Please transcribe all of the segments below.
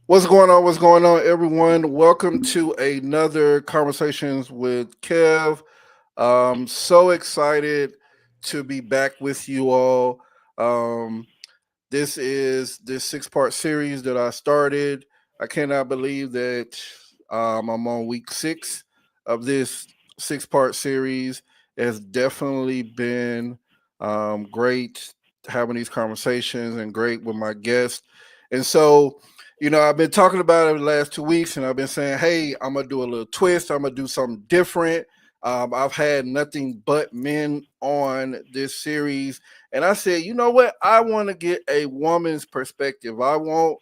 What's going on? What's going on, everyone? Welcome to another Conversations with Kev. So excited to be back with you all. Um, this is this six-part series that I started. I cannot believe that I'm on week six of this six-part series. It has definitely been great having these conversations and great with my guests. And so, I've been talking about it the last 2 weeks, and I've been saying, "Hey, I'm gonna do a little twist. I'm gonna do something different." I've had nothing but men on this series, and I said, you know what? I want to get a woman's perspective. I want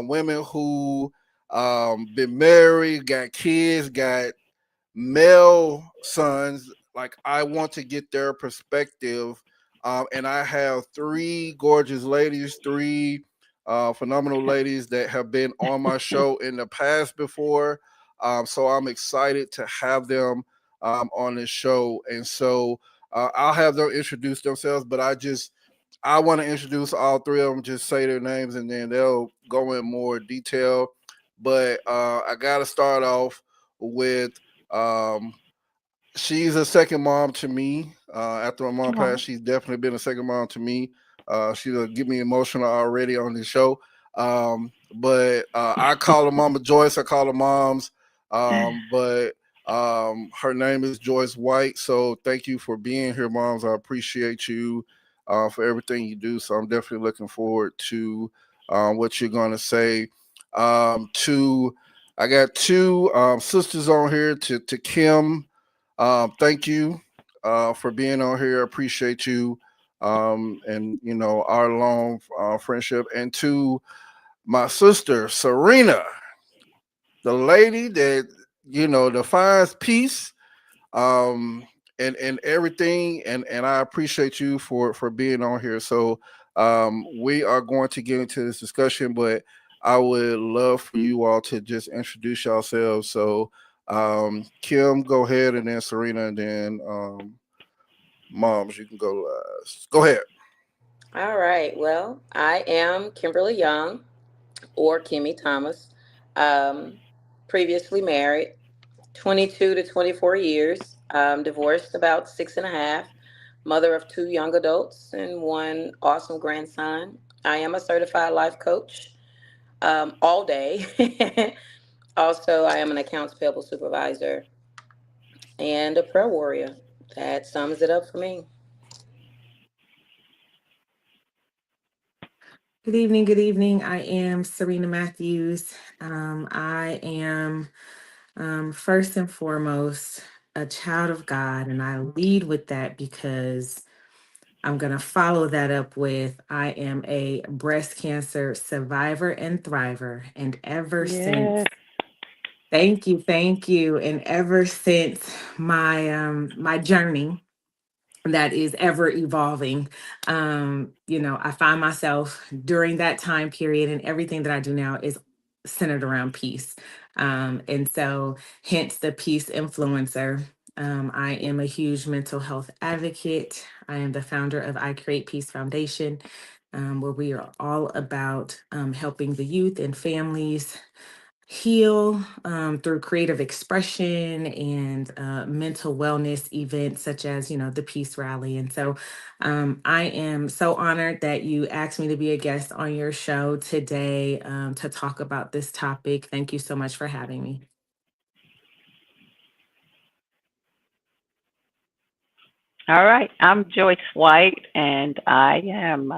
women who been married, got kids, got male sons. Like, I want to get their perspective. And I have three gorgeous ladies, three phenomenal ladies that have been on my show in the past before. So I'm excited to have them on this show. And so I'll have them introduce themselves, but I want to introduce all three of them, just say their names, and then they'll go in more detail. But I got to start off with um, she's a second mom to me. After my mom Oh, passed, she's definitely been a second mom to me. She'll get me emotional already on this show. But I call her Mama Joyce. I call her moms. But her name is Joyce White. So thank you for being here, moms. I appreciate you for everything you do. So I'm definitely looking forward to what you're going to say. To I got two sisters on here. To Kim, thank you for being on here. Appreciate you, and our long friendship. And to my sister Serena, the lady that defines peace, and everything. And I appreciate you for being on here. So we are going to get into this discussion, but I would love for you all to just introduce yourselves. So Kim, go ahead, and then Serena, and then moms, you can go last. Go ahead. All right. Well, I am Kimberly Young or Kimmy Thomas. Um, Previously married, 22 to 24 years. Divorced about six and a half. Mother of two young adults and one awesome grandson. I am a certified life coach all day. Also, I am an accounts payable supervisor and a prayer warrior. That sums it up for me. good evening. Good evening. I am Serena Matthews. I am first and foremost a child of God, and I lead with that because I'm going to follow that up with I am a breast cancer survivor and thriver. And ever since, Yes. thank you. And ever since my journey that is ever evolving. I find myself during that time period, and everything that I do now is centered around peace. And so, hence the peace influencer. I am a huge mental health advocate. I am the founder of I Create Peace Foundation, where we are all about helping the youth and families heal through creative expression and mental wellness events such as the peace rally. And so I am so honored that you asked me to be a guest on your show today to talk about this topic. Thank you so much for having me. All right. I'm Joyce White, and I'm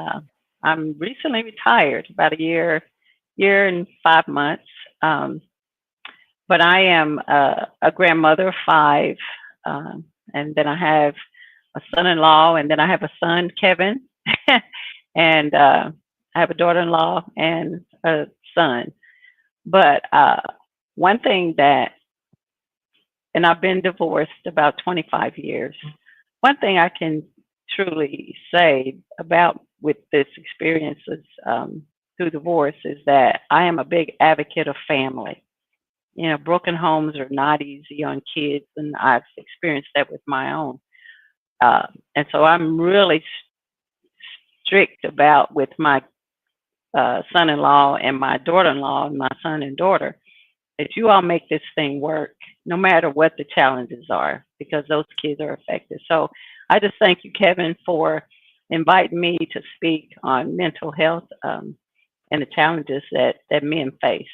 recently retired, about year and 5 months. Um, but I am a grandmother of five, and then I have a son-in-law, and then I have a son, Kevin, and I have a daughter-in-law and a son. But one thing that, and I've been divorced about 25 years. One thing I can truly say about with this experience is, through divorce is that I am a big advocate of family. You know, broken homes are not easy on kids, and I've experienced that with my own. And so I'm really strict about with my son-in-law and my daughter-in-law and my son and daughter, that you all make this thing work no matter what the challenges are, because those kids are affected. So I just thank you, Kevin, for inviting me to speak on mental health and the challenges that men face.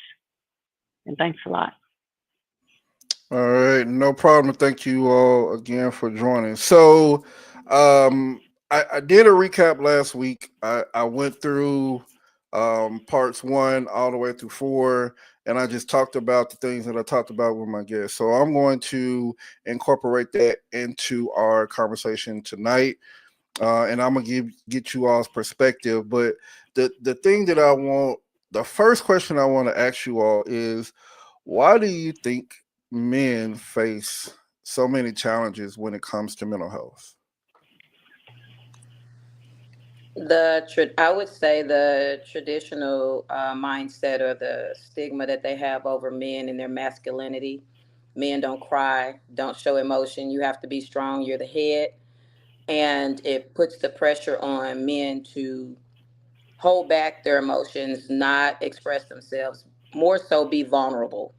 And thanks a lot. All right, no problem. Thank you all again for joining. So, I did a recap last week. I went through parts one all the way through four, and I just talked about the things that I talked about with my guests. So, I'm going to incorporate that into our conversation tonight, and I'm gonna get you all's perspective. But the thing that the first question I want to ask you all is, why do you think men face so many challenges when it comes to mental health? I would say the traditional mindset or the stigma that they have over men and their masculinity. Men don't cry, don't show emotion. You have to be strong. You're the head, and it puts the pressure on men to hold back their emotions, not express themselves, more so be vulnerable.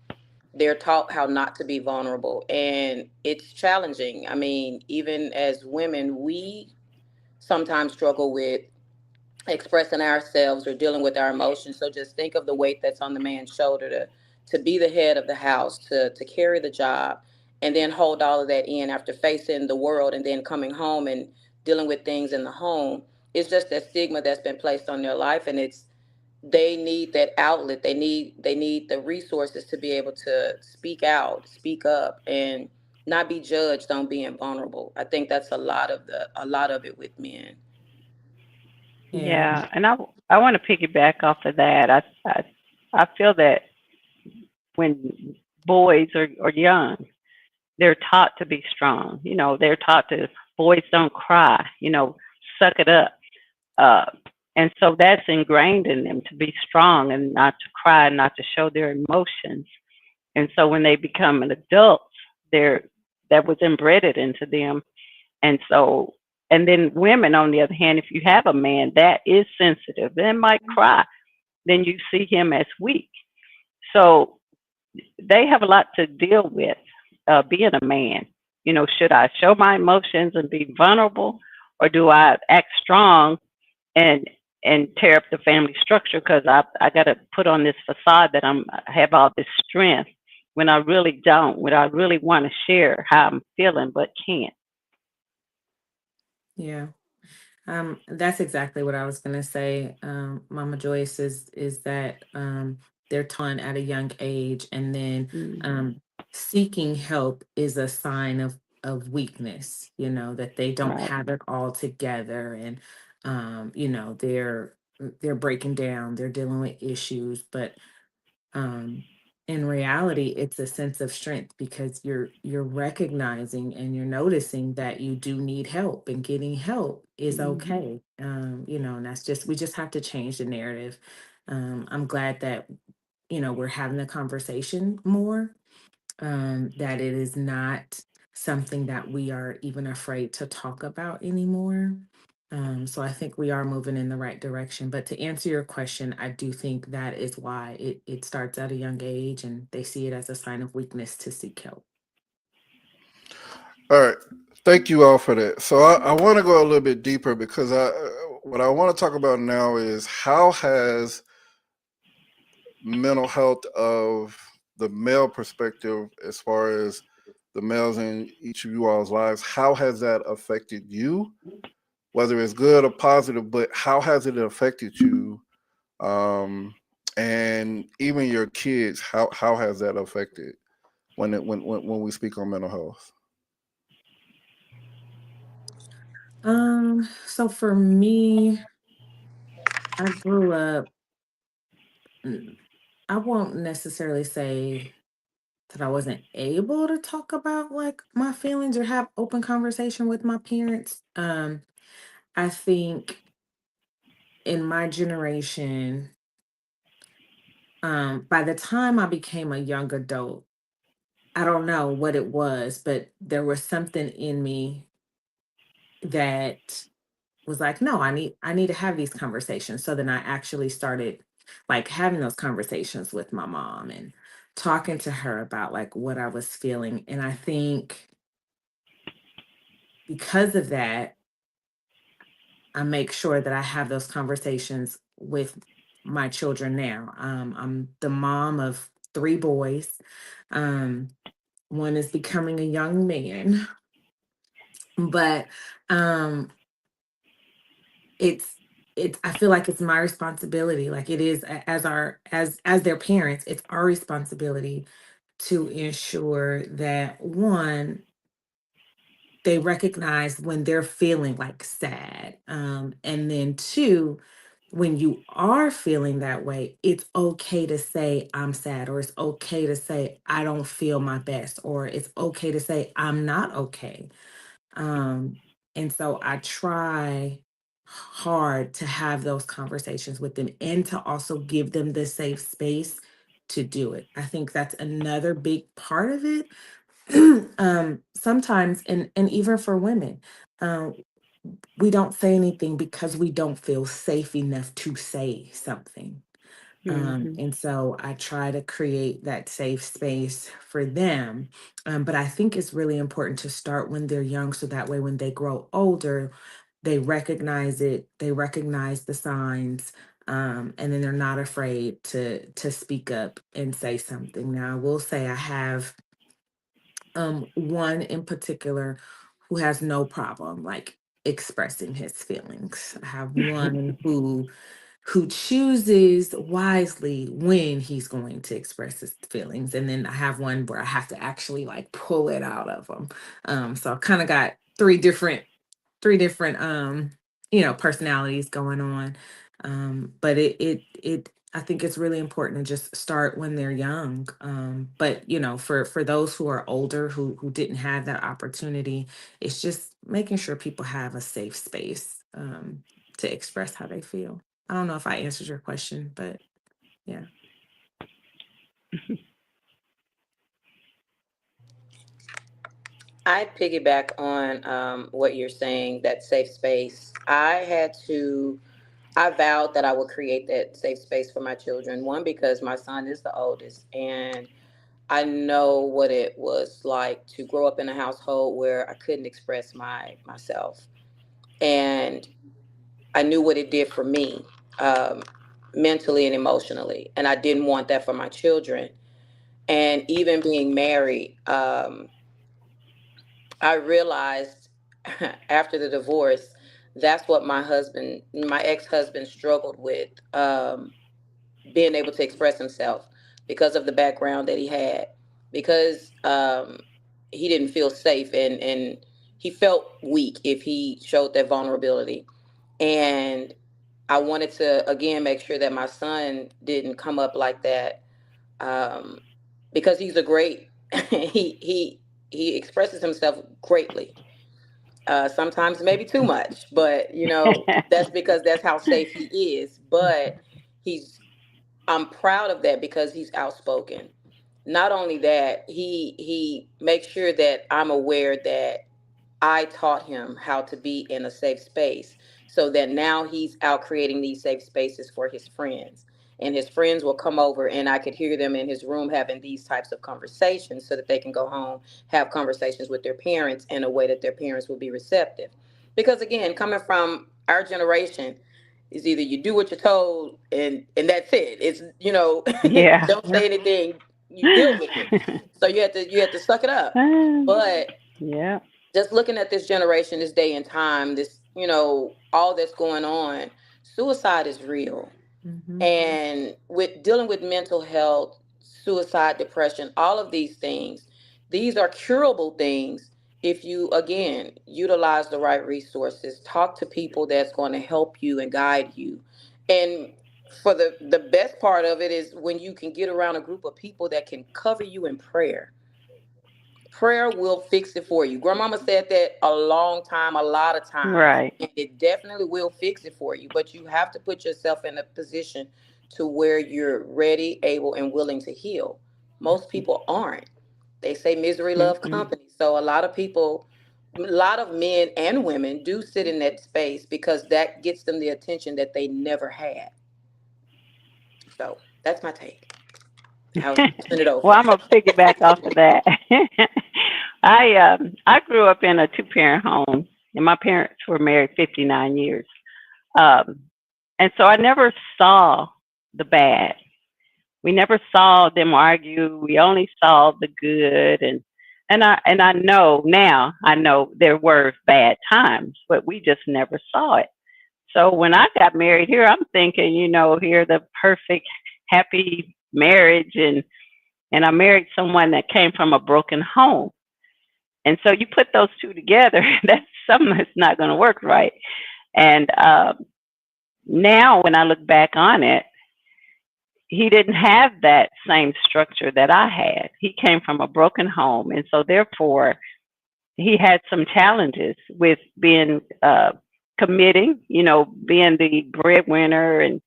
They're taught how not to be vulnerable, and it's challenging. I mean, even as women, we sometimes struggle with expressing ourselves or dealing with our emotions. So just think of the weight that's on the man's shoulder to be the head of the house, to carry the job, and then hold all of that in after facing the world and then coming home and dealing with things in the home. It's just that stigma that's been placed on their life, and it's they need that outlet. They need the resources to be able to speak out, speak up, and not be judged on being vulnerable. I think that's a lot of it with men. Yeah. Yeah, and I want to piggyback off of that. I feel that when boys are young, they're taught to be strong. You know, they're taught to boys don't cry. You know, suck it up. Uh, and so that's ingrained in them to be strong and not to cry, not to show their emotions. And so when they become an adult, they're that was embedded into them. And so, and then women, on the other hand, if you have a man that is sensitive and might cry, then you see him as weak. So they have a lot to deal with being a man. You know, should I show my emotions and be vulnerable, or do I act strong and tear up the family structure because I got to put on this facade that I have all this strength when I really don't, when I really want to share how I'm feeling but can't. Yeah. That's exactly what I was gonna say. Mama Joyce is that they're taught at a young age, and then Hmm. um, seeking help is a sign of weakness. You know that they don't Right. have it all together, and you know they're breaking down, they're dealing with issues, but um in reality it's a sense of strength because you're recognizing and you're noticing that you do need help, and getting help is Hmm. okay. You know, and that's just, we just have to change the narrative. I'm glad that, you know, we're having a conversation more, that it is not something that we are even afraid to talk about anymore. So I think we are moving in the right direction. But to answer your question, I do think that is why it starts at a young age and they see it as a sign of weakness to seek help. All right. Thank you all for that. So I want to go a little bit deeper because what I want to talk about now is how has mental health of the male perspective, as far as the males in each of you all's lives, how has that affected you, whether it's good or positive, but how has it affected you, um, and even your kids? How has that affected when we speak on mental health? So for me, I grew up, mm, I won't necessarily say that I wasn't able to talk about like my feelings or have open conversation with my parents. I think in my generation, by the time I became a young adult, I don't know what it was, but there was something in me that was like, no, I need to have these conversations. So then I actually started like having those conversations with my mom and talking to her about like what I was feeling. And I think because of that, I make sure that I have those conversations with my children now. I'm the mom of three boys. Um, one is becoming a young man, but um, it's I feel like it's my responsibility. Like it is as our as their parents, it's our responsibility to ensure that one, they recognize when they're feeling like sad. And then two, when you are feeling that way, it's okay to say I'm sad, or it's okay to say I don't feel my best, or it's okay to say I'm not okay. Um, and so I try hard to have those conversations with them and to also give them the safe space to do it. I think that's another big part of it. Sometimes, and even for women, um, we don't say anything because we don't feel safe enough to say something. Hmm. And so I try to create that safe space for them. But I think it's really important to start when they're young, so that way when they grow older, they recognize it, they recognize the signs, and then they're not afraid to speak up and say something. Now, I will say I have one in particular who has no problem like expressing his feelings. I have one who chooses wisely when he's going to express his feelings, and then I have one where I have to actually like pull it out of him. So I've kind of got three different personalities going on. But it I think it's really important to just start when they're young. But for those who are older, who didn't have that opportunity, it's just making sure people have a safe space to express how they feel. I don't know if I answered your question, but yeah. I piggyback on what you're saying, that safe space. I vowed that I would create that safe space for my children. One, because my son is the oldest, and I know what it was like to grow up in a household where I couldn't express myself. And I knew what it did for me, um, mentally and emotionally. And I didn't want that for my children. And even being married, I realized after the divorce, that's what my ex husband, struggled with, being able to express himself because of the background that he had, because he didn't feel safe, and he felt weak if he showed that vulnerability. And I wanted to, again, make sure that my son didn't come up like that, um, because he's a great, he expresses himself greatly, sometimes maybe too much, but that's because that's how safe he is. But he's I'm proud of that because he's outspoken. Not only that, he makes sure that I'm aware that I taught him how to be in a safe space, so that now he's out creating these safe spaces for his friends. And his friends will come over, and I could hear them in his room having these types of conversations so that they can go home, have conversations with their parents in a way that their parents will be receptive. Because again, coming from our generation, is either you do what you're told, and that's it. It's Yeah. don't say anything, you deal with it. So you had to suck it up. But Yeah. just looking at this generation, this day and time, this, all that's going on, suicide is real. Hmm. And with dealing with mental health, suicide, depression, all of these things, these are curable things if you, again, utilize the right resources, talk to people that's going to help you and guide you. And for the best part of it is when you can get around a group of people that can cover you in prayer. Prayer will fix it for you. Grandmama said that a long time, a lot of times, Right. and it definitely will fix it for you. But you have to put yourself in a position to where you're ready, able, and willing to heal. Most people aren't. They say misery love Mm-mm. company. So a lot of people A lot of men and women do sit in that space because that gets them the attention that they never had. So that's my take. I'll turn it Well, over. I'm gonna piggyback off of that. I grew up in a 2 parent home, and my parents were married 59 years. Um, and so I never saw the bad. We never saw them argue. We only saw the good, and I know now. I know there were bad times, but we just never saw it. So when I got married here, I'm thinking, here the perfect, happy marriage, and I married someone that came from a broken home. And so you put those two together, that's something that's not going to work right. And now when I look back on it, he didn't have that same structure that I had. He came from a broken home. And so therefore, he had some challenges with being committing, being the breadwinner and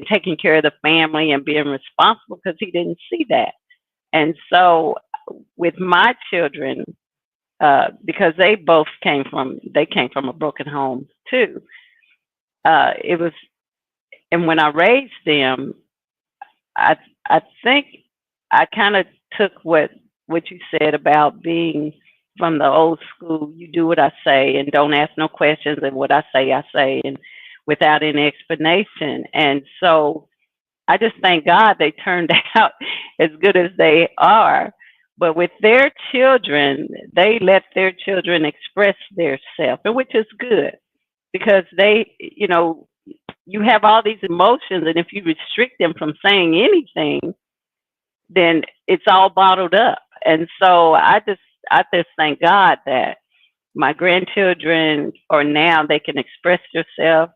taking care of the family and being responsible because he didn't see that. And so with my children, because they came from a broken home too. It was, and when I raised them, I I think I kind of took what you said about being from the old school. You do what I say and don't ask no questions, and what I say, and without any explanation. And so I just thank God they turned out as good as they are. But with their children, they let their children express their self, and which is good because you have all these emotions, and if you restrict them from saying anything, then it's all bottled up. And so I just thank God that my grandchildren are now they can express themselves.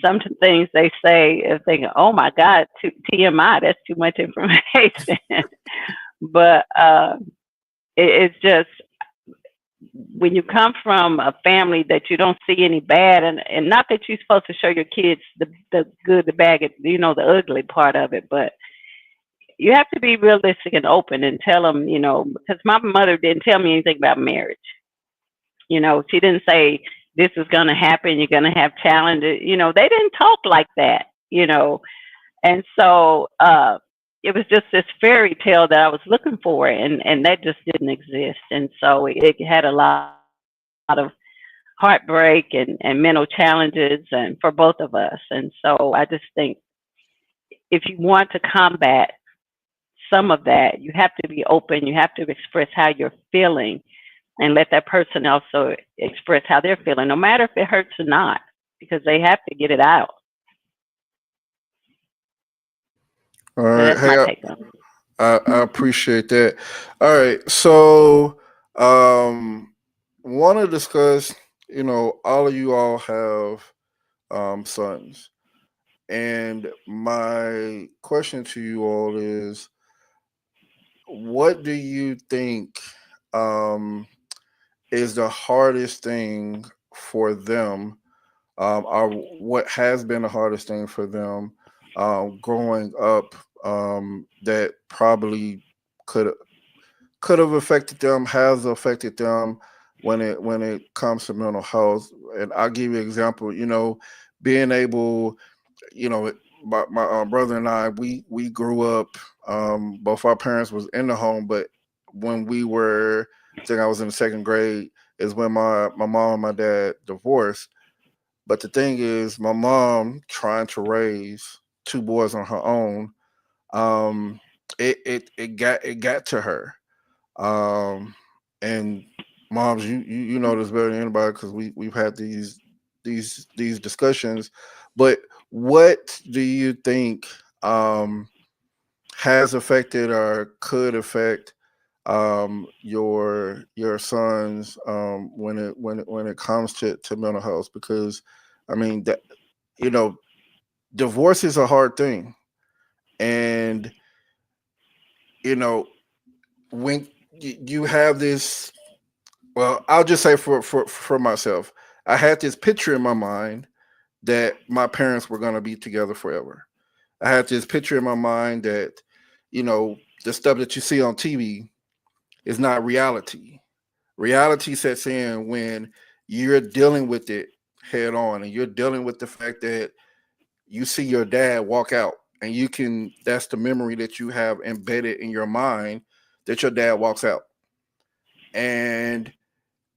Some things they say is thinking, oh my God, TMI, that's too much information. But it's just when you come from a family that you don't see any bad, and not that you're supposed to show your kids the good, the bad, the ugly part of it, but you have to be realistic and open and tell them, because my mother didn't tell me anything about marriage. She didn't say this is going to happen. You're going to have challenges. They didn't talk like that. And so it was just this fairy tale that I was looking for, and that just didn't exist. And so it had a lot of heartbreak and mental challenges, and for both of us. And so I just think if you want to combat some of that, you have to be open. You have to express how you're feeling, and let that person also express how they're feeling, no matter if it hurts or not, because they have to get it out. All So right. that's my Hey, take on it. I appreciate that. All right. So, want to discuss, all of you all have sons. And my question to you all is, what do you think um, is the hardest thing for them, or what has been the hardest thing for them growing up, that probably could could have affected them, has affected them when it comes to mental health? And I'll give you an example. Being able, you know, my brother and I, we grew up. Both our parents was in the home, but when we were, I think I was in the second grade, is when my mom and my dad divorced. But the thing is, my mom trying to raise two boys on her own, um, it got to her. Um, and moms, you know this better than anybody because we've had these discussions. But what do you think has affected or could affect your sons when it comes to mental health? Because I mean that you know divorce is a hard thing, and you know when you have this. Well, I'll just say for myself, I had this picture in my mind that my parents were going to be together forever. I had this picture in my mind that, the stuff that you see on TV is not reality. reality sets in when you're dealing with it head on, and you're dealing with the fact that you see your dad walk out, and you can that's the memory that you have embedded in your mind, that your dad walks out, and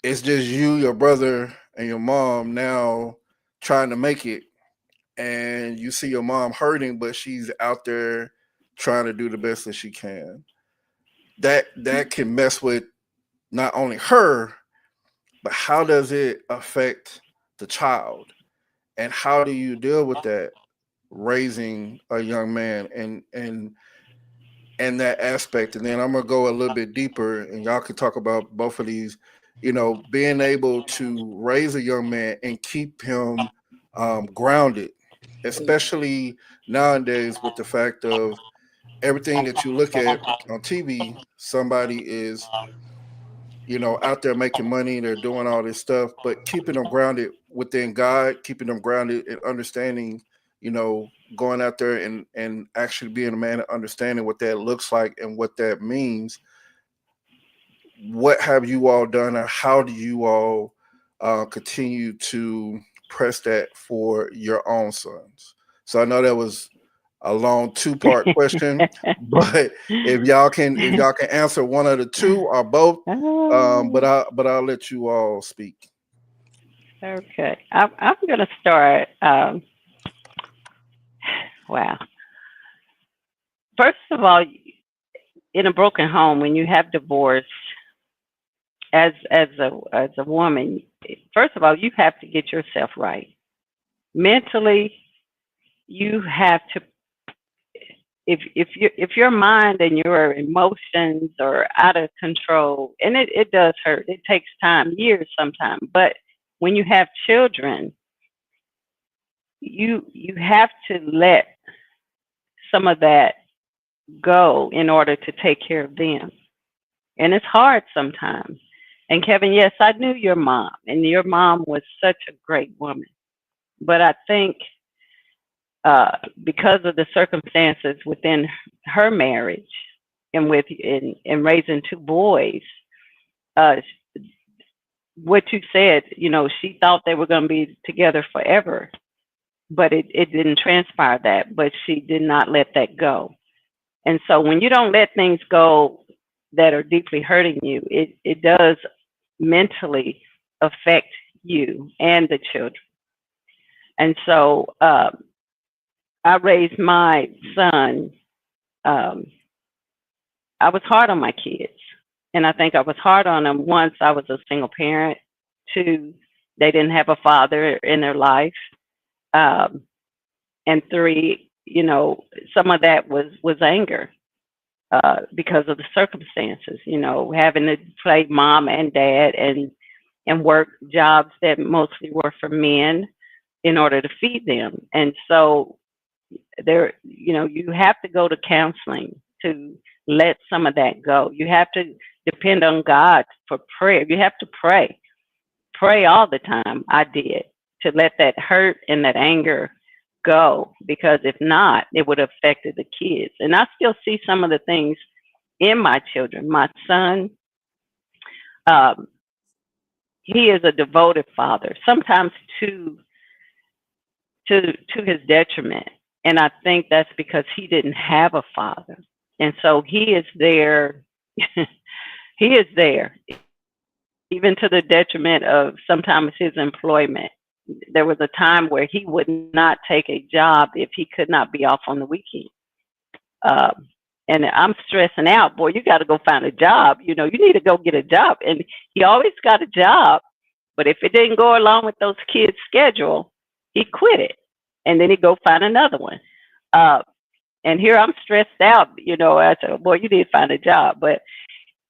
it's just you, your brother, and your mom now trying to make it, and you see your mom hurting, but she's out there trying to do the best that she can. That can mess with not only her, but how does it affect the child, and how do you deal with that raising a young man, and that aspect. And then I'm gonna go a little bit deeper, and y'all can talk about both of these. Being able to raise a young man and keep him grounded, especially nowadays with the fact of everything that you look at on TV. Somebody is out there making money. They're doing all this stuff, but keeping them grounded within God, keeping them grounded and understanding, going out there and actually being a man and understanding what that looks like and what that means. What have you all done, or how do you all continue to press that for your own sons? So I know that was a long two-part question, but if y'all can answer one of the two or both, Oh, but I'll let you all speak. okay. I'm going to start. Wow. First of all, in a broken home, when you have divorce, as a woman, first of all, you have to get yourself right mentally. You have to, if your mind and your emotions are out of control, and it does hurt. It takes time, years sometimes. But when you have children, you have to let some of that go in order to take care of them. And it's hard sometimes. And Kevin, yes, I knew your mom, and your mom was such a great woman. But I think because of the circumstances within her marriage and in raising two boys, uh, what you said, she thought they were going to be together forever, but it didn't transpire that. But she did not let that go. And so when you don't let things go that are deeply hurting you, it does mentally affect you and the children. And so I raised my son. Um, I was hard on my kids. And I think I was hard on them. Once, I was a single parent. Two, they didn't have a father in their life. Um, and three, some of that was anger because of the circumstances, having to play mom and dad and work jobs that mostly were for men in order to feed them. And so you have to go to counseling to let some of that go. You have to depend on God for prayer. You have to pray all the time. I did, to let that hurt and that anger go, because if not, it would have affected the kids. And I still see some of the things in my children. My son, um, he is a devoted father, sometimes to his detriment. And I think that's because he didn't have a father. And so he is there. He is there, even to the detriment of sometimes his employment. There was a time where he would not take a job if he could not be off on the weekend. Um, and I'm stressing out, boy, you got to go find a job. You need to go get a job. And he always got a job. But if it didn't go along with those kids' schedule, he quit it. And then he'd go find another one. Uh, and here I'm stressed out. I said, boy, you need to find a job. But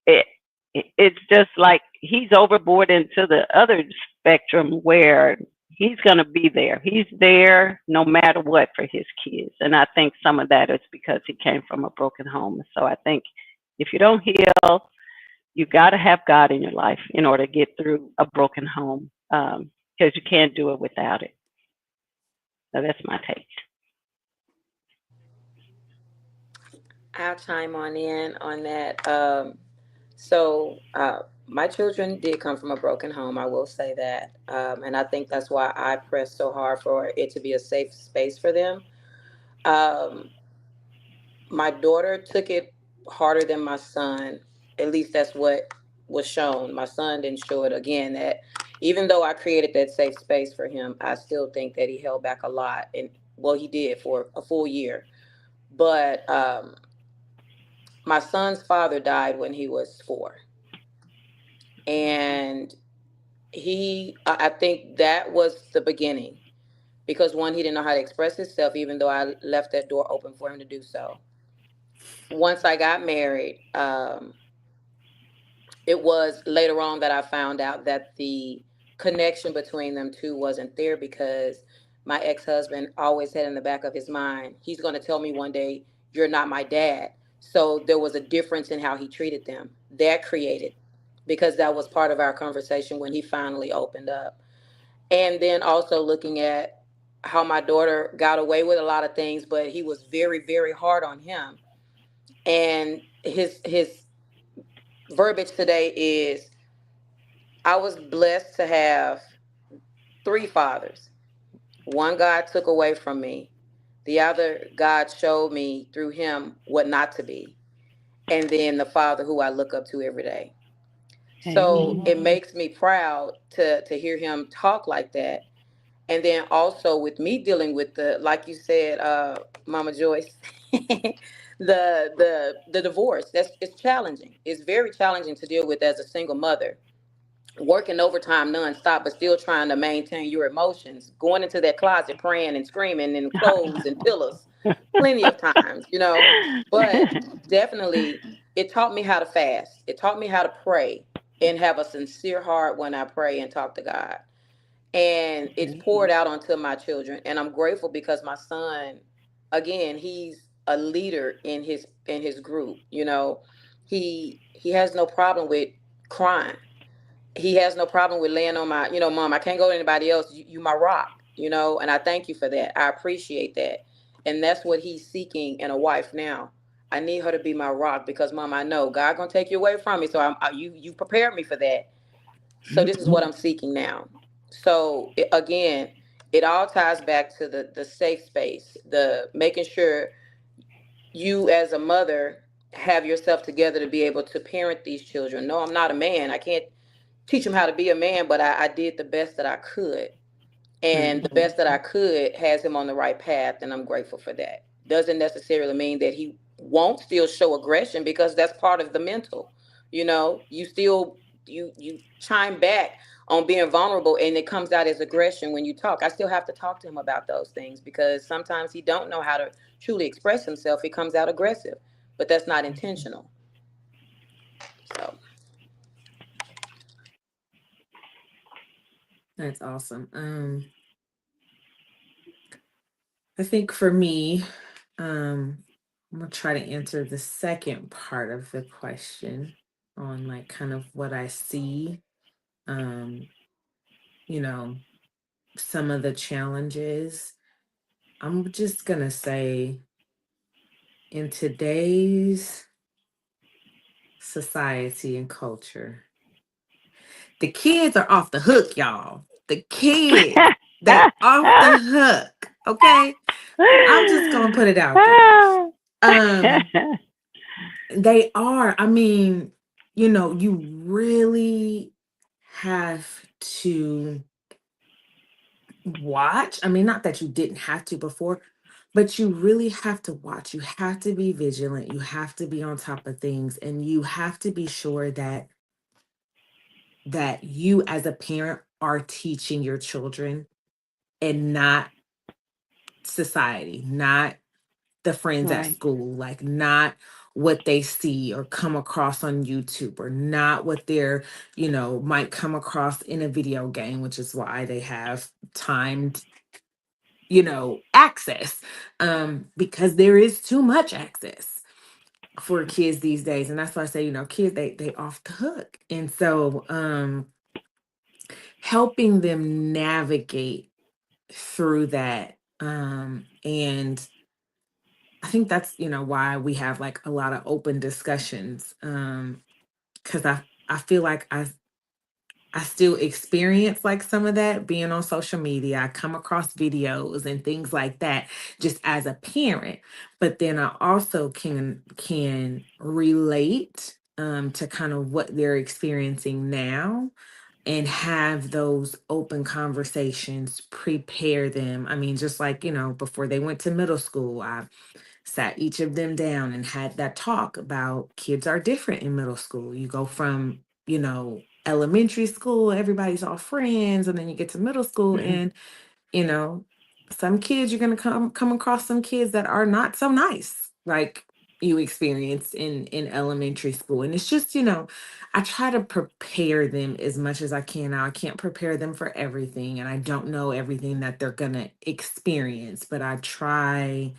it, it's just like he's overboard into the other spectrum where he's going to be there. He's there no matter what for his kids. And I think some of that is because he came from a broken home. So I think if you don't heal, you got to have God in your life in order to get through a broken home, because you can't do it without it. So that's my take. I'll chime on in on that. So My children did come from a broken home. I will say that, and I think that's why I press so hard for it to be a safe space for them. Um, my daughter took it harder than my son. At least that's what was shown. My son didn't show it again. That even though I created that safe space for him, I still think that he held back a lot. And well, he did for a full year. But my son's father died when he was 4, and I think that was the beginning because one, he didn't know how to express himself, even though I left that door open for him to do so. Once I got married, it was later on that I found out that the connection between them two wasn't there because my ex husband always had in the back of his mind, he's going to tell me one day, you're not my dad. So there was a difference in how he treated them. That created, because that was part of our conversation when he finally opened up. And then also looking at how my daughter got away with a lot of things, but he was very, very hard on him. And his verbiage today is, I was blessed to have 3 fathers. One God took away from me. The other God showed me through him what not to be. And then the father who I look up to every day. So it Amen. makes me proud to hear him talk like that. And then also with me dealing with the, like you said, Mama Joyce, the divorce. That's, it's challenging. It's very challenging to deal with as a single mother, working overtime nonstop, but still trying to maintain your emotions, going into that closet praying and screaming and clothes and pillows plenty of times, you know. But definitely, it taught me how to fast. It taught me how to pray and have a sincere heart when I pray and talk to God. And it's poured out onto my children. And I'm grateful because my son, again, he's a leader in his group. You know, he has no problem with crying. He has no problem with laying on my, you know, mom, I can't go to anybody else. You my rock, you know, and I thank you for that. I appreciate that. And that's what he's seeking in a wife now. I need her to be my rock because, mom, I know God gonna take you away from me. So you prepared me for that. So this is what I'm seeking now. So again, it all ties back to the safe space, the making sure you as a mother have yourself together to be able to parent these children. No, I'm not a man. I can't teach them how to be a man, but I did the best that I could. And the best that I could has him on the right path, and I'm grateful for that. Doesn't necessarily mean that he won't still show aggression because that's part of the mental. You know, you still you chime back on being vulnerable and it comes out as aggression when you talk. I still have to talk to him about those things because sometimes he don't know how to truly express himself. It comes out aggressive, but that's not intentional. So, That's awesome. I think for me, I'm gonna try to answer the second part of the question on like kind of what I see. Um, you know, some of the challenges. I'm just gonna say in today's society and culture, the kids are off the hook, y'all. The kids, they off the hook. Okay. I'm just gonna put it out there. Um, they are. I mean, you really have to watch. I mean, not that you didn't have to before, but you really have to watch. You have to be vigilant. You have to be on top of things, and you have to be sure that you as a parent are teaching your children and not society, not the friends at Right. school, like not what they see or come across on YouTube or not what they're, might come across in a video game, which is why they have timed, access. Because there is too much access for kids these days. And that's why I say, kids they off the hook. And so helping them navigate through that. And I think that's, why we have like a lot of open discussions. Because I feel like I still experience like some of that being on social media. I come across videos and things like that just as a parent. But then I also can relate to kind of what they're experiencing now and have those open conversations, prepare them. I mean, just like, before they went to middle school, I sat each of them down and had that talk about kids are different in middle school. You go from, elementary school, everybody's all friends, and then you get to middle school and, you know, some kids you're going to come across some kids that are not so nice like you experienced in elementary school. And it's just, I try to prepare them as much as I can. Now I can't prepare them for everything and I don't know everything that they're going to experience, but I try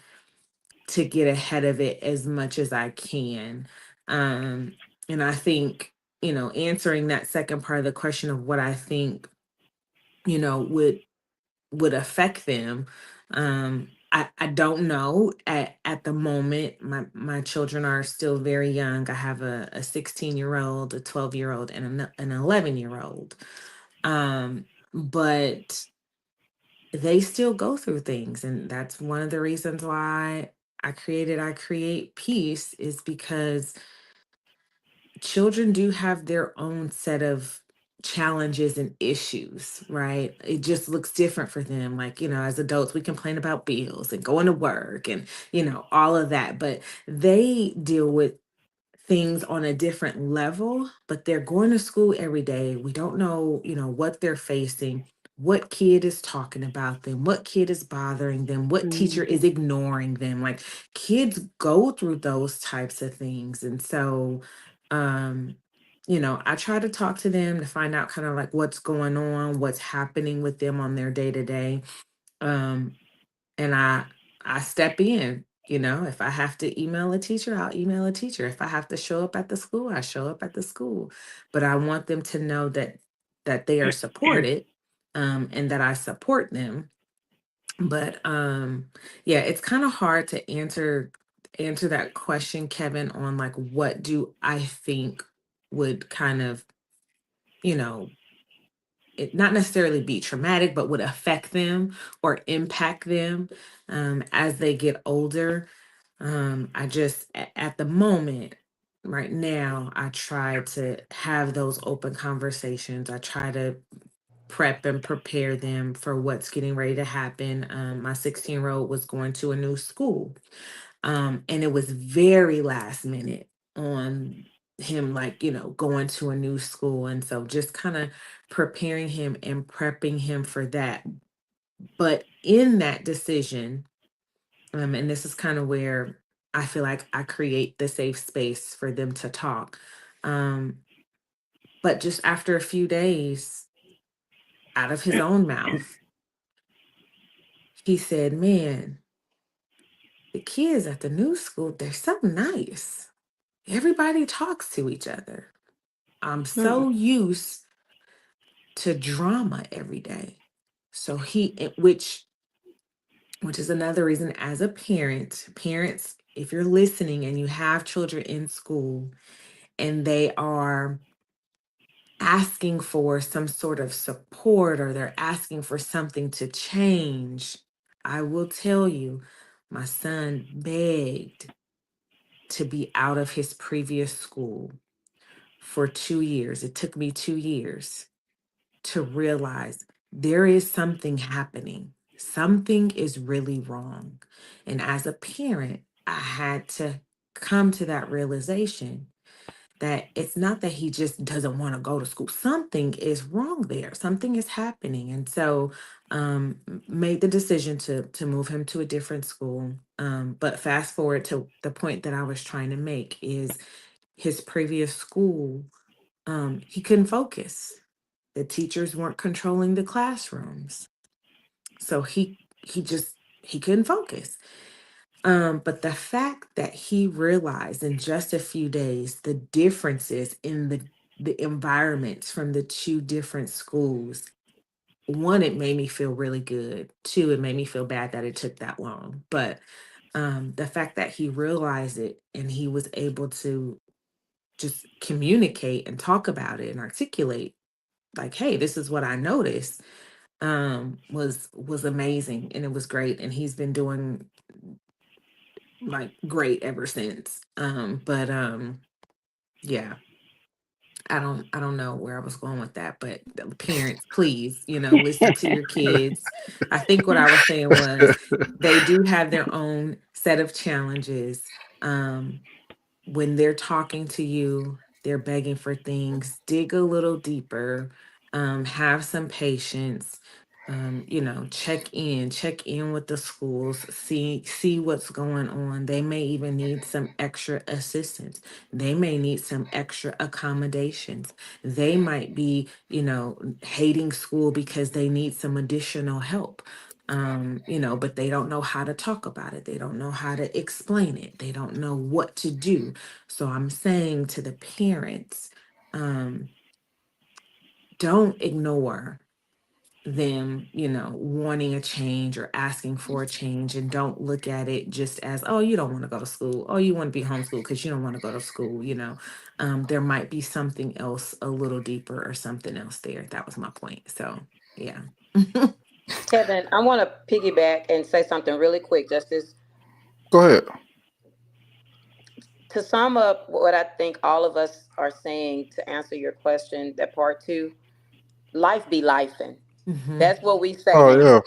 to get ahead of it as much as I can. Um, and I think, answering that second part of the question of what I think, would affect them. I don't know at the moment. My children are still very young. I have a 16-year-old, a 12-year-old, and an 11-year-old. But they still go through things, and that's one of the reasons why I create peace is because children do have their own set of challenges and issues, right? It just looks different for them. Like, as adults, we complain about bills and going to work and, all of that, but they deal with things on a different level, but they're going to school every day. We don't know, what they're facing, what kid is talking about them, what kid is bothering them, what teacher is ignoring them. Like kids go through those types of things. And so, um, I try to talk to them to find out kind of like what's going on, what's happening with them on their day to day. Um, and I step in. If I have to email a teacher, I'll email a teacher. If I have to show up at the school, I show up at the school. But I want them to know that they are supported, and that I support them. But yeah, it's kind of hard to answer that question, Kevin, on like what do I think would kind of, you know, it not necessarily be traumatic, but would affect them or impact them as they get older. I just, at the moment, right now, I try to have those open conversations. I try to prep and prepare them for what's getting ready to happen. My 16-year-old was going to a new school, and it was very last minute on him, like, going to a new school. And so just kind of preparing him and prepping him for that. But in that decision, and this is kind of where I feel like I create the safe space for them to talk. Um, but just after a few days, out of his own mouth, he said, "Man, the kids at the new school, they're so nice. Everybody talks to each other. I'm so used to drama every day." So which is another reason as a parents, if you're listening and you have children in school and they are asking for some sort of support or they're asking for something to change, I will tell you, my son begged to be out of his previous school for 2 years. It took me 2 years to realize there is something happening. Something is really wrong. And as a parent, I had to come to that realization that it's not that he just doesn't want to go to school. Something is wrong there. Something is happening. And so made the decision to move him to a different school. But fast forward to the point that I was trying to make is his previous school, he couldn't focus. The teachers weren't controlling the classrooms. So he couldn't focus. But the fact that he realized in just a few days the differences in the environments from the two different schools, one, it made me feel really good. Two, it made me feel bad that it took that long. But the fact that he realized it and he was able to just communicate and talk about it and articulate, like, hey, this is what I noticed, was amazing, and it was great, and he's been doing like great ever since. But yeah, I don't know where I was going with that, but the parents, please, listen to your kids. I think what I was saying was they do have their own set of challenges. Um, when they're talking to you, they're begging for things, dig a little deeper, have some patience, check in with the schools, see what's going on. They may even need some extra assistance. They may need some extra accommodations. They might be, hating school because they need some additional help. But they don't know how to talk about it. They don't know how to explain it. They don't know what to do. So I'm saying to the parents, um, don't ignore them, wanting a change or asking for a change, and don't look at it just as, oh, you don't want to go to school. Oh, you want to be homeschooled because you don't want to go to school. There might be something else a little deeper or something else there. That was my point. So, yeah. Kevin, I want to piggyback and say something really quick, just as Go ahead. to sum up what I think all of us are saying to answer your question, that part two, life be lifing. Hmm. That's what we say Oh now.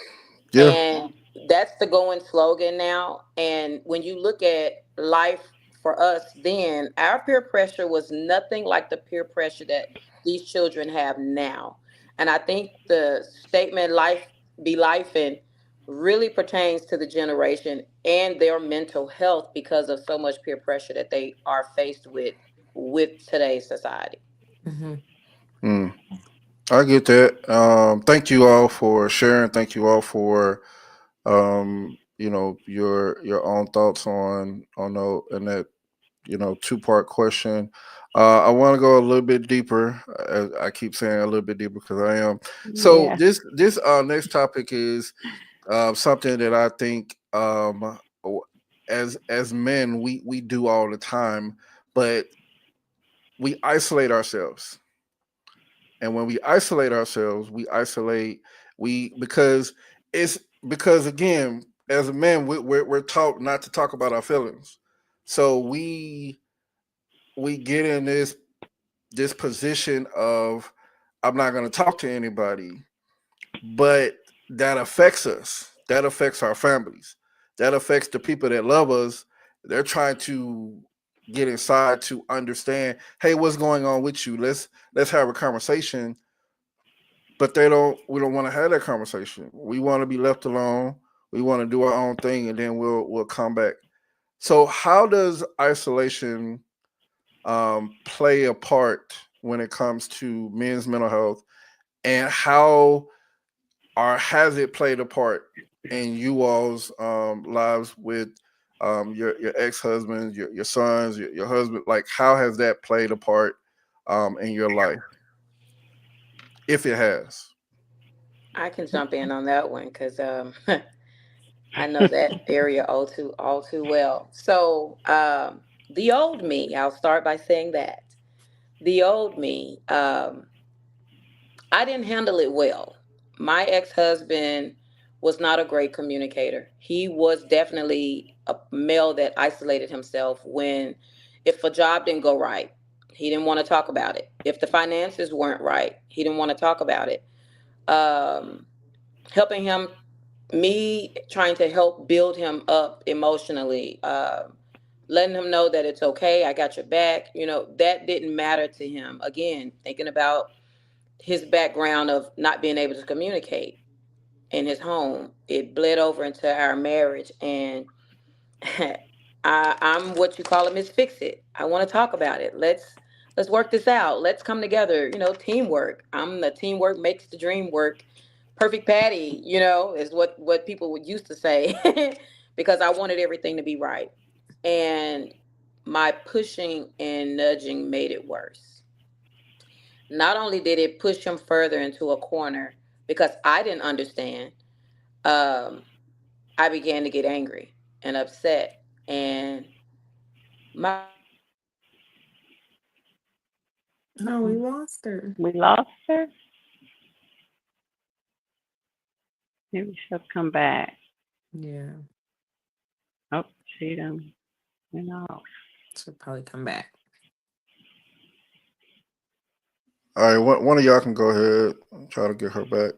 yeah, yeah. And that's the going slogan now. And when you look at life for us, then our peer pressure was nothing like the peer pressure that these children have now. And I think the statement life be life and really pertains to the generation and their mental health because of so much peer pressure that they are faced with today's society. Hmm. Mm, I get that. Thank you all for sharing. Thank you all for your own thoughts on that two-part question. I want to go a little bit deeper. I keep saying a little bit deeper because I am. So Yeah. this next topic is something that I think as men we do all the time, but we isolate ourselves. And when we isolate ourselves, we because it's because again, as a man, we're taught not to talk about our feelings. So we get in this position of I'm not going to talk to anybody, but that affects us. That affects our families. That affects the people that love us. They're trying to get inside to understand, hey, what's going on with you? Let's have a conversation. But we don't want to have that conversation. We want to be left alone. We want to do our own thing and then we'll come back. So how does isolation play a part when it comes to men's mental health, and how or has it played a part in you all's lives with your ex husbands, your sons, your husband? Like, how has that played a part in your life, if it has? I can jump in on that one because I know that area all too well. So, the old me, I'll start by saying that the old me, I didn't handle it well. My ex husband was not a great communicator. He was definitely a male that isolated himself when, if a job didn't go right, he didn't want to talk about it. If the finances weren't right, he didn't want to talk about it. Um, Helping him, me trying to help build him up emotionally, letting him know that it's okay, I got your back, that didn't matter to him. Again, thinking about his background of not being able to communicate in his home, it bled over into our marriage. And I'm what you call a Miss Fix It. I want to talk about it. Let's work this out. Let's come together. Teamwork. I'm the teamwork makes the dream work. Perfect Patty. Is what people would used to say, because I wanted everything to be right, and my pushing and nudging made it worse. Not only did it push him further into a corner because I didn't understand, um, I began to get angry and upset. And my husband, No, we lost her. We lost her. Maybe she'll come back. Yeah, Oh, she done went off. she'll probably come back. All right, one of y'all can go ahead and try to get her back.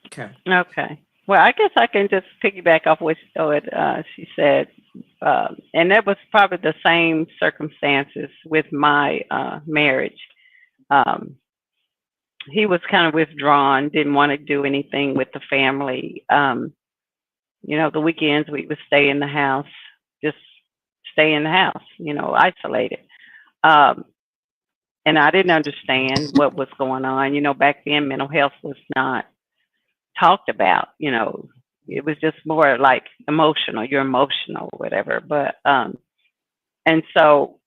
Okay. Okay. Well, I guess I can just piggyback off what she said, and that was probably the same circumstances with my marriage. Um, he was kind of withdrawn, didn't want to do anything with the family. The weekends we would stay in the house, just stay in the house, isolated. Um, and I didn't understand what was going on. Back then mental health was not talked about. It was just more like emotional. You're emotional, or whatever. But and so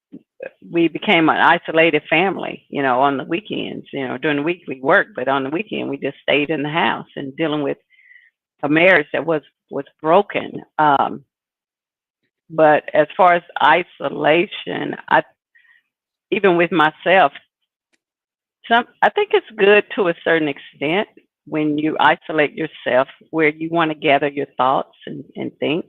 we became an isolated family. On the weekends. During the week we worked, but on the weekend we just stayed in the house and dealing with a marriage that was broken. But as far as isolation, I even with myself, I think it's good to a certain extent when you isolate yourself where you want to gather your thoughts and think.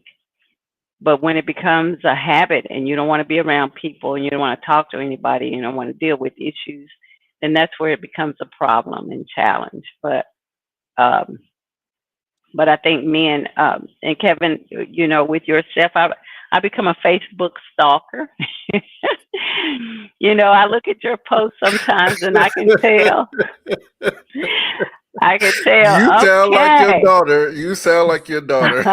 But when it becomes a habit and you don't want to be around people and you don't want to talk to anybody, you don't want to deal with issues, then that's where it becomes a problem and challenge. Um, but I think men and Kevin, with yourself, I become a Facebook stalker. I look at your posts sometimes and I can You tell, sound like your okay. daughter. You sound like your daughter.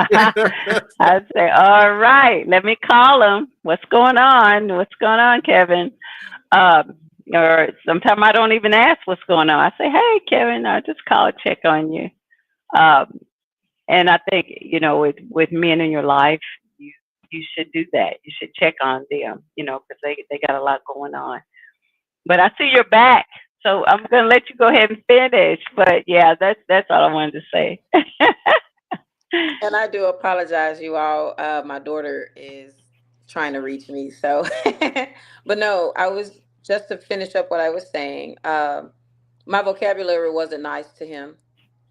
I'd say, all right, let me call him. What's going on? What's going on, Kevin? Um, or sometimes I don't even ask what's going on. I say, hey, Kevin, I just call and check on you. Um, and I think, with men in your life, you you should do that. You should check on them, because they got a lot going on. But I see you're back, so I'm gonna let you go ahead and finish. But yeah, that's all I wanted to say. And I do apologize, you all. My daughter is trying to reach me. So, but no, I was just to finish up what I was saying. My vocabulary wasn't nice to him,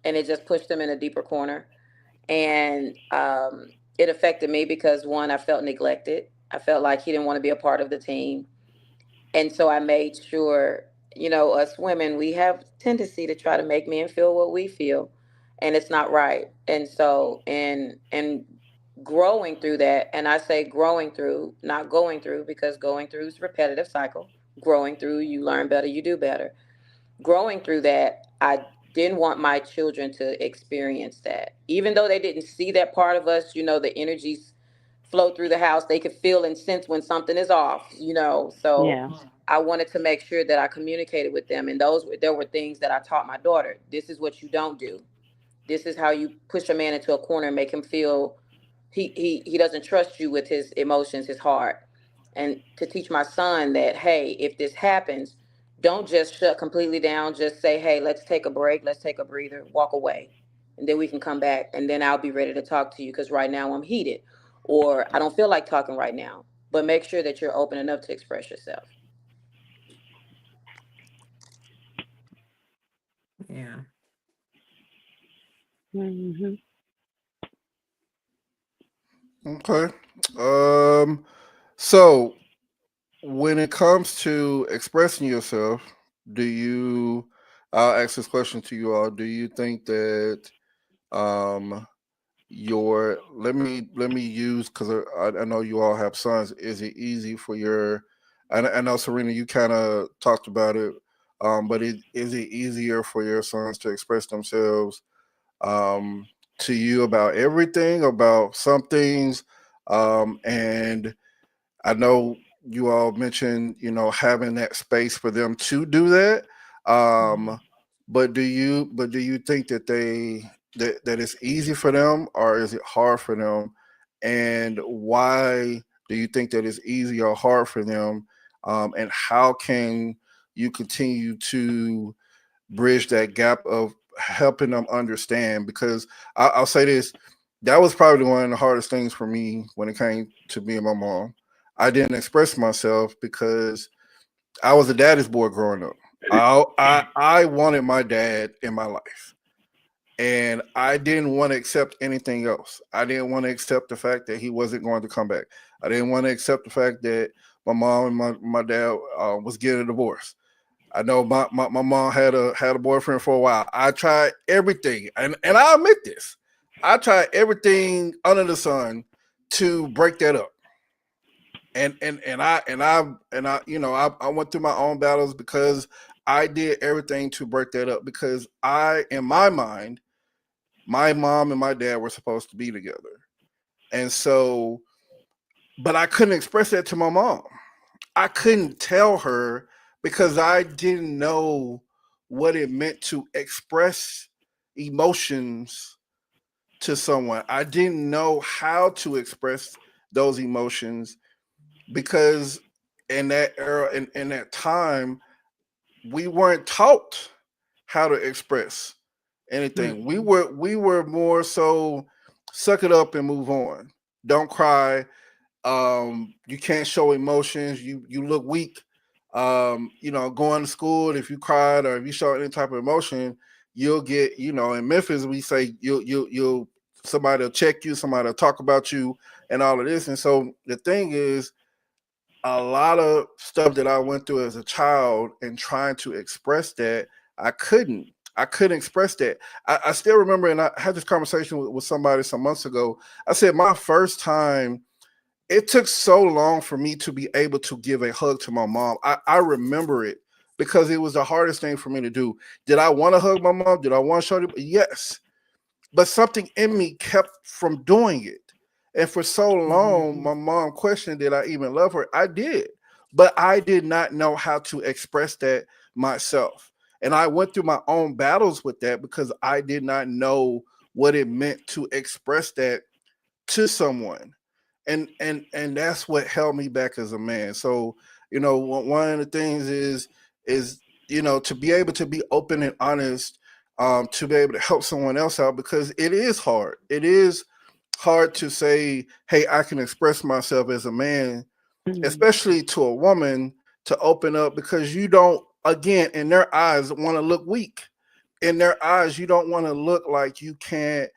and it just pushed him in a deeper corner. And it affected me because one, I felt neglected. I felt like he didn't want to be a part of the team, and so I made sure, us women, we have tendency to try to make men feel what we feel, and it's not right. And so, and growing through that, and I say growing through, not going through, because going through is repetitive cycle. Growing through, you learn better, you do better. Growing through that, I didn't want my children to experience that. Even though they didn't see that part of us, the energies flow through the house. They could feel and sense when something is off. So Yeah, I wanted to make sure that I communicated with them. And there were things that I taught my daughter. This is what you don't do. This is how you push a man into a corner and make him feel he doesn't trust you with his emotions, his heart. And to teach my son that, hey, if this happens, don't just shut completely down. Just say, hey, let's take a break, let's take a breather, walk away, and then we can come back, and then I'll be ready to talk to you because right now I'm heated, or I don't feel like talking right now. But make sure that you're open enough to express yourself. Yeah. hmm Okay. Um. So when it comes to expressing yourself, do you? I'll ask this question to you all. Do you think that um your let me use because I know you all have sons. Is it easy for your? I know Serena, you kind of talked about it, but is it easier for your sons to express themselves um, to you about everything, about some things, and I know you all mentioned, having that space for them to do that. Mhm. Um, but do you think that that it's easy for them or is it hard for them? And why do you think that it's easy or hard for them? And how can you continue to bridge that gap of helping them understand? Because I'll say this, that was probably one of the hardest things for me when it came to me and my mom. I didn't express myself because I was a daddy's boy growing up. I wanted my dad in my life, and I didn't want to accept anything else. I didn't want to accept the fact that he wasn't going to come back. I didn't want to accept the fact that my mom and my dad was getting a divorce. I know my mom had a boyfriend for a while. I tried everything, and I admit this. I tried everything under the sun to break that up. And I I went through my own battles because I did everything to break that up because I in my mind my mom and my dad were supposed to be together. And so but I couldn't express that to my mom. I couldn't tell her because I didn't know what it meant to express emotions to someone. I didn't know how to express those emotions because in that era in that time we weren't taught how to express anything. We Mm-hmm. were more so suck it up and move on. Don't cry. You can't show emotions. You look weak. Going to school, if you cried or if you show any type of emotion, you'll get, in Memphis we say you'll somebody will check you, somebody will talk about you and all of this. And so the thing is, a lot of stuff that I went through as a child and trying to express that, I couldn't. I couldn't express that. I still remember, and I had this conversation with somebody some months ago. I said my first time, it took so long for me to be able to give a hug to my mom. I remember it because it was the hardest thing for me to do. Did I want to hug my mom? Did I want to show her? Yes, but something in me kept from doing it. And for so long, Mm-hmm. my mom questioned, did I even love her? I did, but I did not know how to express that myself. And I went through my own battles with that because I did not know what it meant to express that to someone. And that's what held me back as a man. So, one of the things is to be able to be open and honest, to be able to help someone else out because it is hard. It is hard to say, hey, I can express myself as a man, Mhm. especially to a woman, to open up because you don't, again, in their eyes, want to look weak. In their eyes, you don't want to look like you can't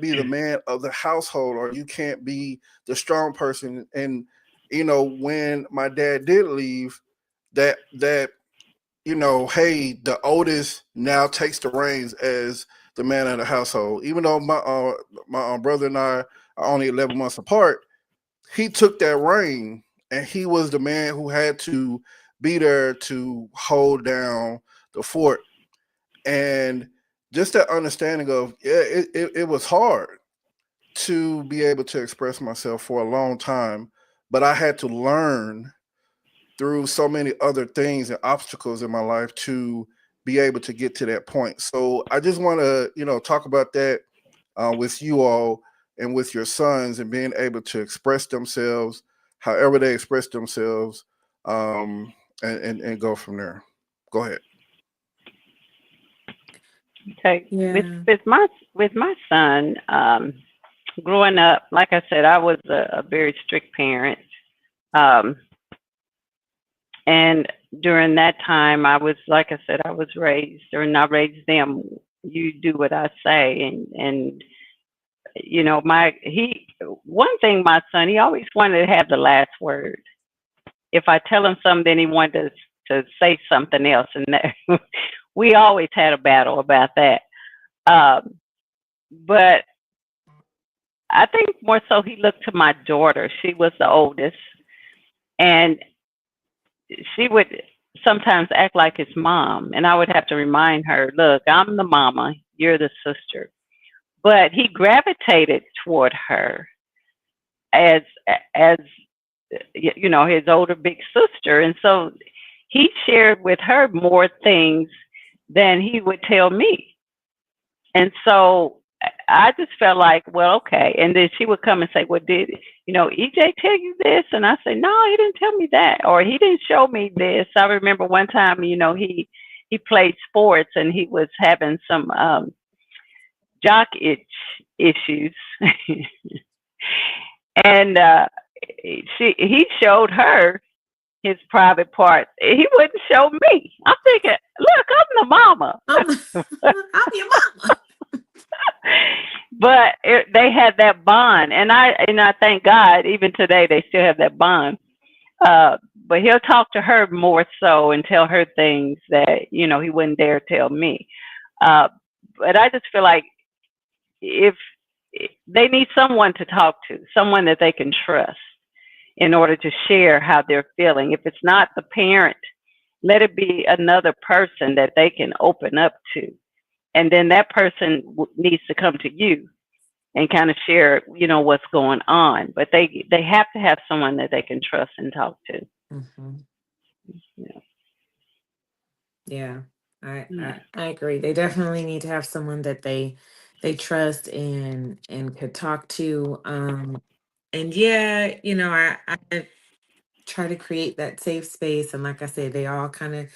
be the man of the household, or you can't be the strong person. And when my dad did leave, that hey, the oldest now takes the reins as the man of the household. Even though my brother and I are only 11 months apart, he took that reign, and he was the man who had to be there to hold down the fort. And just that understanding of, yeah, it was hard to be able to express myself for a long time, but I had to learn through so many other things and obstacles in my life to be able to get to that point. So I just want to, talk about that with you all and with your sons, and being able to express themselves however they express themselves, um, and go from there. Go ahead. Okay, with Yeah. with my with my son, growing up, like I said, I was a very strict parent, um, and during that time, I was like I said, I was raised, or not raised them. You do what I say, and my he one thing, my son, he always wanted to have the last word. If I tell him something, then he wanted to say something else, and that, we always had a battle about that. Um, but I think more so he looked to my daughter. She was the oldest, and she would sometimes act like his mom, and I would have to remind her, "Look, I'm the mama, you're the sister." But he gravitated toward her as as his older big sister, and so he shared with her more things than he would tell me. And so I just felt like, well, okay. And then she would come and say, well, did EJ tell you this? And I say, no, he didn't tell me that, or he didn't show me this. I remember one time, he played sports and he was having some jock issues, and he showed her his private parts. He wouldn't show me. I'm thinking, look, I'm the mama. I'm, I'm your mama. But they had that bond, and I thank God even today they still have that bond. But he'll talk to her more so and tell her things that he wouldn't dare tell me. Uh, but I just feel like if they need someone to talk to, someone that they can trust in order to share how they're feeling. If it's not the parent, let it be another person that they can open up to, and then that person needs to come to you and kind of share, what's going on. But they have to have someone that they can trust and talk to. Hmm. Yeah. Yeah, I, Yeah. I I agree. They definitely need to have someone that they trust and could talk to. And yeah, I try to create that safe space. And like I said, they all kind of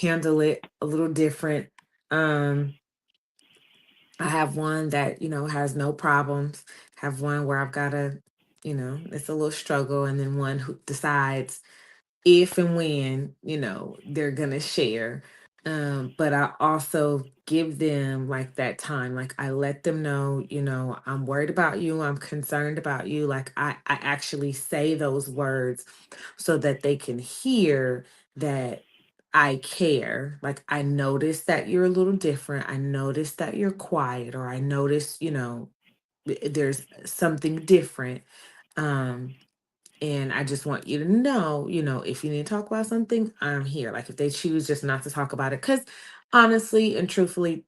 handle it a little different. Um, I have one that, has no problems, have one where I've got to, it's a little struggle, and then one who decides if and when, they're going to share. But I also give them like that time. Like I let them know, I'm worried about you. I'm concerned about you. Like I actually say those words so that they can hear that I care. Like I notice that you're a little different. I notice that you're quiet, or I notice, there's something different. Um, and I just want you to know, if you need to talk about something, I'm here. Like if they choose just not to talk about it, because honestly and truthfully,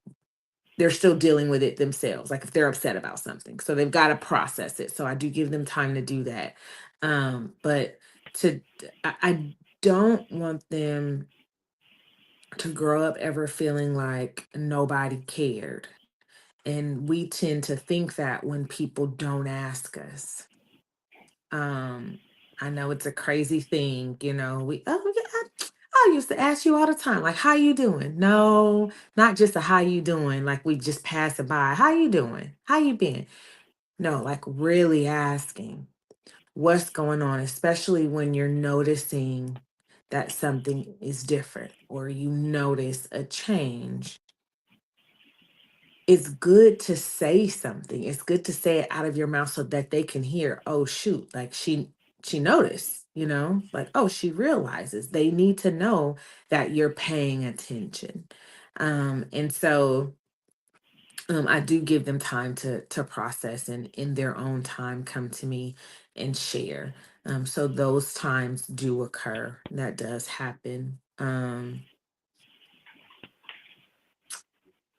they're still dealing with it themselves. Like if they're upset about something, so they've got to process it. So I do give them time to do that. But to I don't want them to grow up ever feeling like nobody cared. And we tend to think that when people don't ask us. Um, I know it's a crazy thing, we oh yeah, I used to ask you all the time, like how you doing? No, not just a how you doing, like we just pass it by. How you doing? How you been? No, like really asking what's going on, especially when you're noticing that something is different or you notice a change. It's good to say something. It's good to say it out of your mouth so that they can hear, oh shoot, like she noticed, like oh, she realizes. They need to know that you're paying attention. And so I do give them time to process and in their own time come to me and share. So those times do occur. That does happen.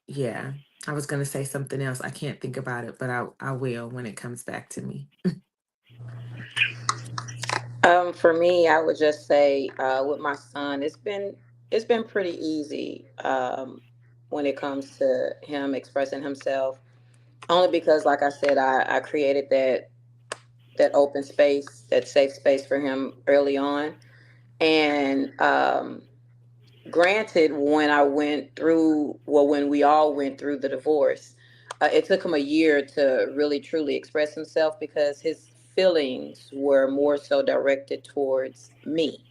Yeah. I was gonna say something else. I can't think about it, but I will when it comes back to me. For me, I would just say with my son, it's been pretty easy when it comes to him expressing himself. Only because, like I said, I created that open space, that safe space for him early on. And granted, when we all went through the divorce, it took him a year to really truly express himself because his feelings were more so directed towards me.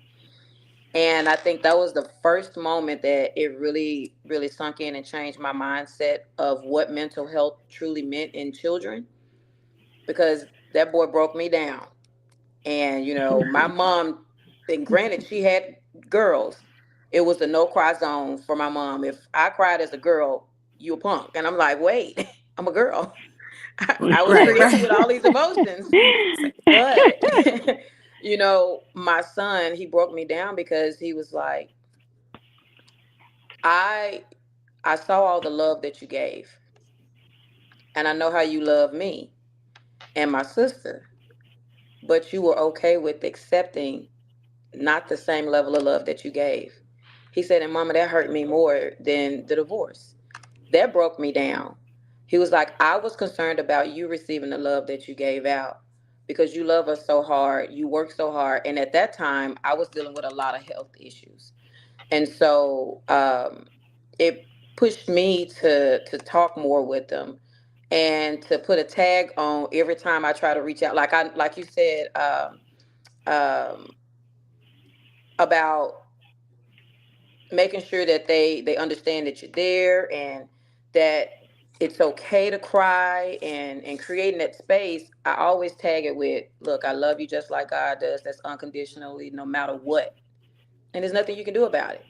And I think that was the first moment that it really, really sunk in and changed my mindset of what mental health truly meant in children, because that boy broke me down. And, my mom, and granted, she had girls. It was the no cry zone for my mom. If I cried as a girl, you a punk. And I'm like, wait, I'm a girl. I was Right, created with right. all these emotions. But, my son, he broke me down because he was like, I I saw all the love that you gave, and I know how you love me and my sister, but you were okay with accepting not the same level of love that you gave. He said, and mama, that hurt me more than the divorce. That broke me down. He was like, I was concerned about you receiving the love that you gave out because you love us so hard, you work so hard. And at that time, I was dealing with a lot of health issues. And so it pushed me to talk more with them and to put a tag on every time I try to reach out. Like you said, um, about making sure that they understand that you're there, and that it's okay to cry, and creating that space. I always tag it with, look, I love you just like God does. That's unconditionally, no matter what. And there's nothing you can do about it.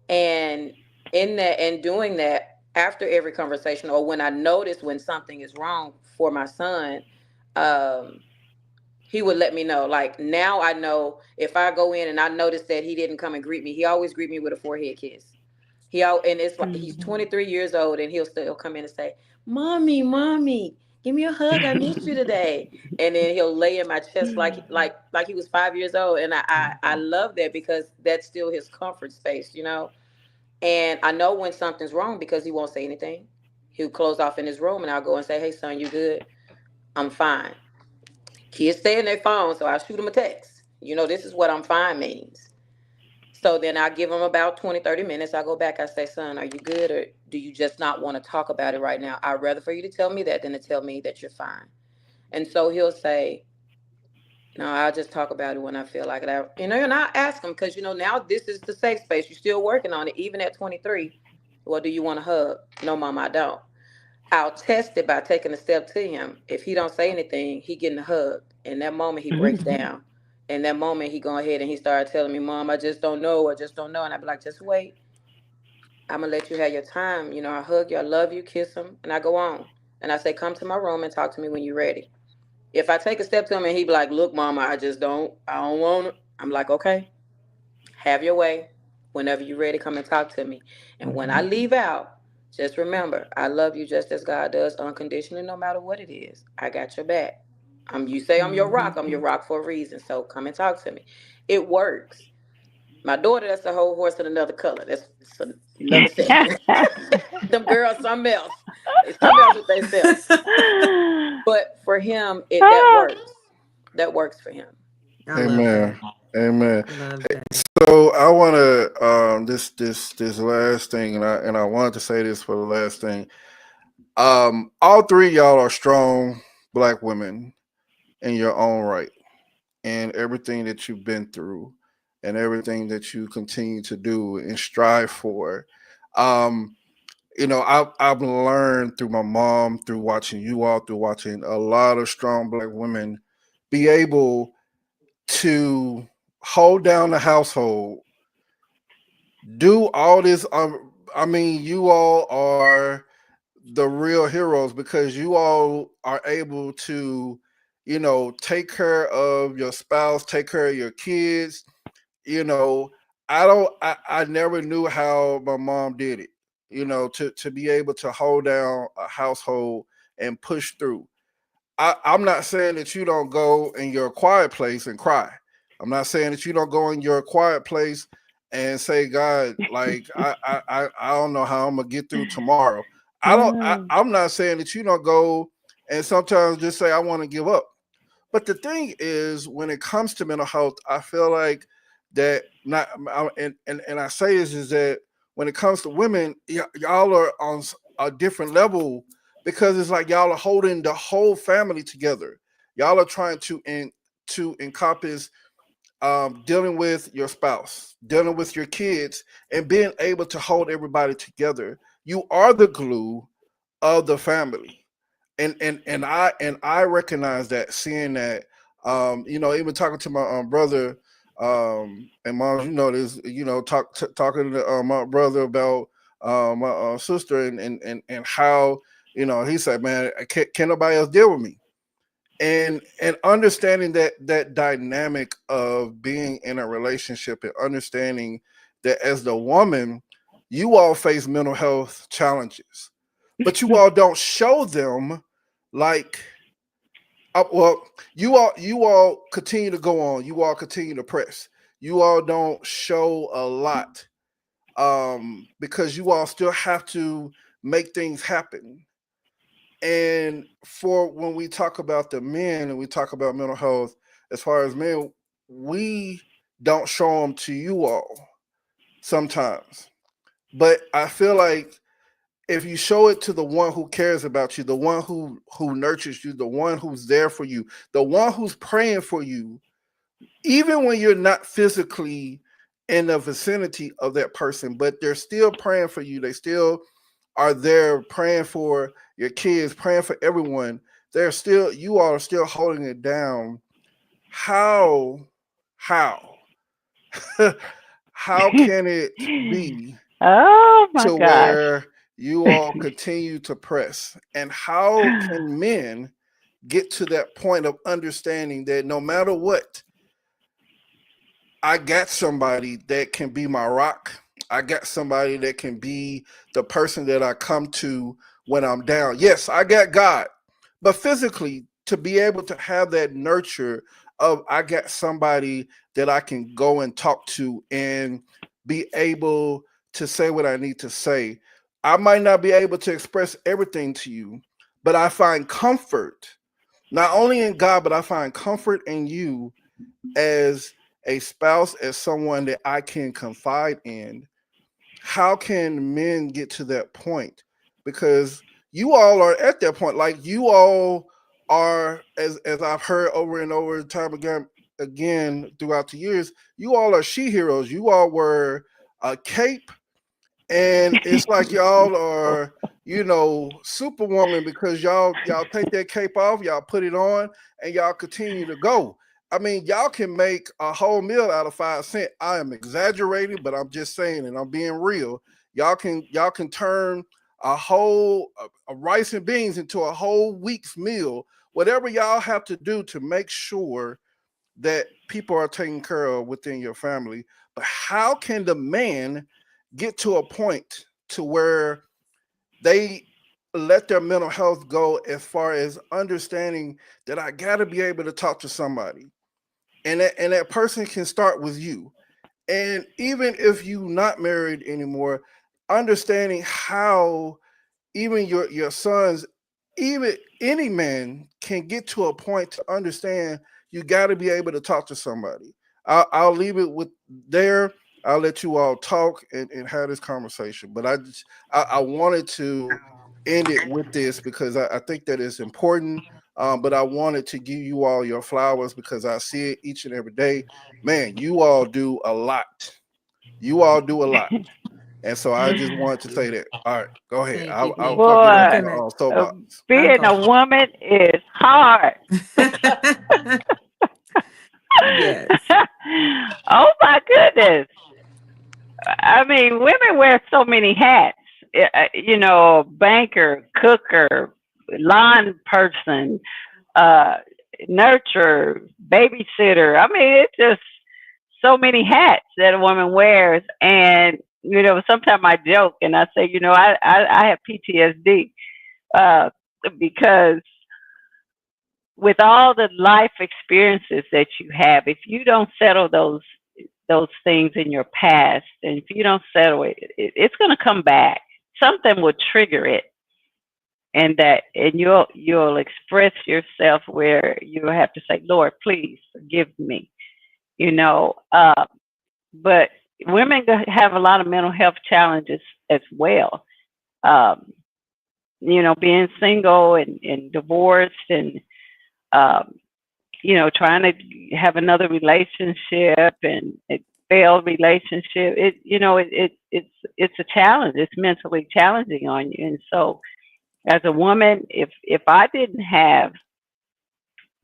And in that, and doing that after every conversation, or when I notice when something is wrong for my son, um, he would let me know. Like, now I know, if I go in and I notice that he didn't come and greet me, he always greet me with a forehead kiss. And it's like he's Mhm. 23 years old, and he'll still come in and say, "Mommy, mommy, give me a hug. I missed you today." And then he'll lay in my chest like he was 5 years old. And I love that, because that's still his comfort space, you know. And I know when something's wrong, because he won't say anything. He'll close off in his room, and I'll go and say, "Hey, son, you good?" "I'm fine." Kids stay in their phone, so I shoot them a text. You know, this is what "I'm fine" means. So then I give him about 20, 30 minutes. I go back, I say, "Son, are you good, or do you just not want to talk about it right now? I'd rather for you to tell me that than to tell me that you're fine." And so he'll say, "No, I'll just talk about it when I feel like it." And I ask him, because, now this is the safe space. You're still working on it, even at 23. "Well, do you want a hug?" "No, mom, I don't." I'll test it by taking a step to him. If he don't say anything, he getting a hug. In that moment, he breaks down. In that moment, he go ahead and he started telling me, "Mom, I just don't know. I just don't know." And I'd be like, "Just wait. I'm gonna let you have your time." I hug you, I love you, kiss him, and I go on. And I say, "Come to my room and talk to me when you're ready." If I take a step to him and he be like, "Look, mama, I don't want it." I'm like, "Okay, have your way. Whenever you're ready, come and talk to me." And when I leave out, just remember, I love you just as God does, unconditionally, no matter what it is. I got your back. You say I'm your rock. I'm your Mhm. rock for a reason. So come and talk to me. It works. My daughter, that's a whole horse in another color. That's another session. Them girls, something else. They something else with themselves. But for him, that Ah. works. That works for him. I love Amen. that. Amen. I love that. So I want to this last thing, and I wanted to say this for the last thing. All three of y'all are strong black women in your own right, and everything that you've been through, and everything that you continue to do and strive for. Um, I've learned through my mom, through watching you all, through watching a lot of strong black women be able to hold down the household, do all this. I mean, you all are the real heroes, because you all are able to, take care of your spouse, take care of your kids. You know, I never knew how my mom did it. To be able to hold down a household and push through. I'm not saying that you don't go in your quiet place and cry. I'm not saying that you don't go in your quiet place and say, "God, like I don't know how I'm gonna get through tomorrow." I don't. I'm not saying that you don't go and sometimes just say, "I want to give up." But the thing is, when it comes to mental health, I feel like that not and I say this is that when it comes to women, y'all are on a different level, because it's like y'all are holding the whole family together. Y'all are trying to encompass dealing with your spouse, dealing with your kids, and being able to hold everybody together. You are the glue of the family, and I recognize that, seeing that, even talking to my brother, and mom, this, talking to my brother about my sister, and how, he said, "Man, can nobody else deal with me?" And understanding that dynamic of being in a relationship, and understanding that as the woman, you all face mental health challenges, but you all don't show them, like, well, you all continue to go on, you all continue to press, you all don't show a lot, because you all still have to make things happen. And for when we talk about the men and we talk about mental health, as far as men, we don't show them to you all sometimes. But I feel like if you show it to the one who cares about you, the one who nurtures you, the one who's there for you, the one who's praying for you, even when you're not physically in the vicinity of that person, but they're still praying for you. They still are there praying for your kids, praying for everyone. They're still, you all are still holding it down. How, how, how can it be Oh my to gosh. where you all continue to press? And how can men get to that point of understanding that no matter what, I got somebody that can be my rock. I got somebody that can be the person that I come to when I'm down. Yes, I got God, but physically, to be able to have that nurture of I got somebody that I can go and talk to and be able to say what I need to say. I might not be able to express everything to you, but I find comfort not only in God, but I find comfort in you as a spouse, as someone that I can confide in. How can men get to that point? Because you all are at that point. Like you all are, as I've heard over and over time again throughout the years, you all are she heroes. You all were a cape, and it's like y'all are, superwoman, because y'all take that cape off, y'all put it on, and y'all continue to go. I mean, y'all can make a whole meal out of 5 cents. I am exaggerating, but I'm just saying, and I'm being real. Y'all can turn a rice and beans into a whole week's meal. Whatever y'all have to do to make sure that people are taken care of within your family. But how can the man get to a point to where they let their mental health go, as far as understanding that I got to be able to talk to somebody, and that person can start with you. And even if you not married anymore, understanding how even your sons, even any man can get to a point to understand you got to be able to talk to somebody. I'll leave it with there. I'll let you all talk and have this conversation. But I wanted to end it with this because I think that it's important. But I wanted to give you all your flowers because I see it each and every day. Man, you all do a lot. You all do a lot. And so I just wanted to say that. All right, go ahead. Thank you, I'll thank you. get I'm off Boy, my gonna uh, soapbox. I'll being go. a woman is hard. Yes. Oh my goodness. I mean, women wear so many hats. Banker, cooker, lawn person, uh, nurturer, babysitter. I mean, it's just so many hats that a woman wears. And, sometimes I joke and I say, I have PTSD uh, because with all the life experiences that you have, if you don't settle those things in your past, and if you don't settle it's going to come back. Something will trigger it, and you'll express yourself where you have to say, Lord, please forgive me. You know, uh, but women have a lot of mental health challenges as well. Um, being single and divorced and um, trying to have another relationship and a failed relationship. It's a challenge. It's mentally challenging on you. And so, as a woman, if I didn't have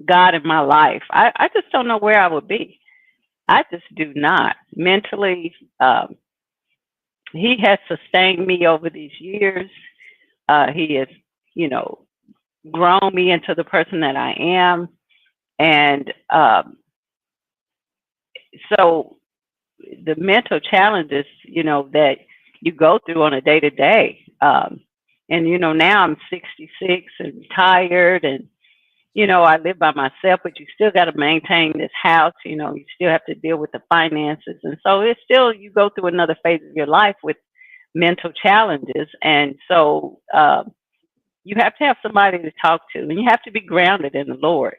God in my life, I just don't know where I would be. I just do not mentally. He has sustained me over these years. He has, you know, grown me into the person that I am, and so the mental challenges, that you go through on a day to day. And now I'm 66 and retired, and I live by myself, but you still got to maintain this house. You still have to deal with the finances, and so it's still you go through another phase of your life with mental challenges, and so you have to have somebody to talk to, and you have to be grounded in the Lord,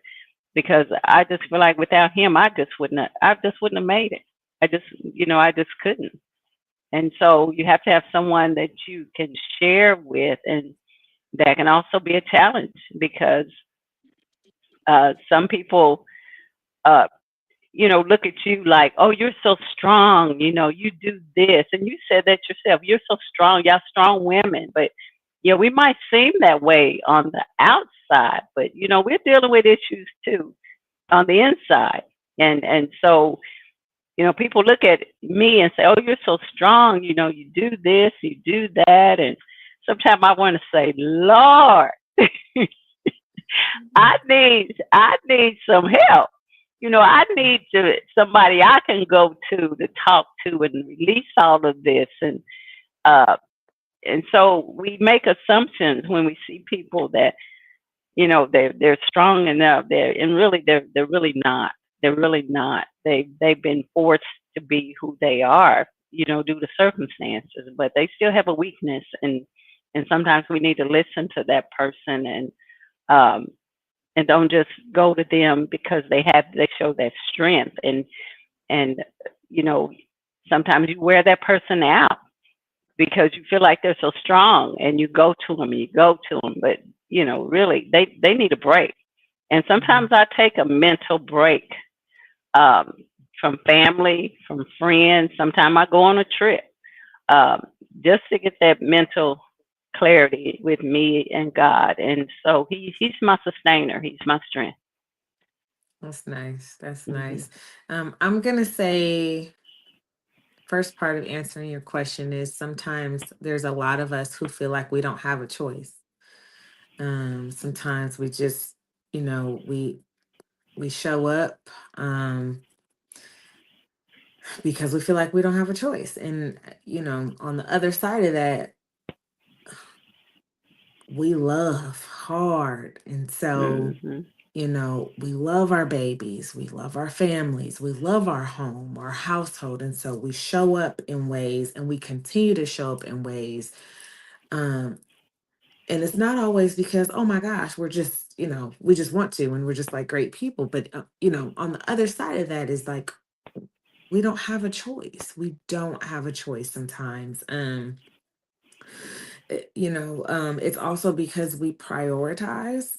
because I just feel like without Him, I just wouldn't have made it. I just couldn't. And so you have to have someone that you can share with, and that can also be a challenge because some people, uh, look at you like, oh, you're so strong, you do this. And you said that yourself. You're so strong. Y'all strong women. But, we might seem that way on the outside, but, we're dealing with issues too on the inside. And so, people look at me and say, oh, you're so strong. You do this, you do that. And sometimes I want to say, Lord, I need some help. I need somebody I can go to talk to and release all of this. Uh, and so we make assumptions when we see people that they're strong enough. They're really not. They're really not. They've been forced to be who they are, due to circumstances. But they still have a weakness, and sometimes we need to listen to that person um, and don't just go to them because they show that strength. And you know sometimes you wear that person out because you feel like they're so strong, and you go to them, but really they need a break. And sometimes I take a mental break, um, from family, from friends. Sometimes I go on a trip, um, just to get that mental clarity with me and God. And so he's my sustainer. He's my strength. That's nice. That's Hmm. nice. I'm gonna say first part of answering your question is sometimes there's a lot of us who feel like we don't have a choice. Sometimes we just, we show up because we feel like we don't have a choice. And on the other side of that, we love hard. And so, Hmm. we love our babies, we love our families, we love our home, our household. And so we show up in ways and we continue to show up in ways. Um, and it's not always because, oh my gosh, we're just, we just want to, and we're just like great people. But, on the other side of that is like, we don't have a choice. We don't have a choice sometimes. It's also because we prioritize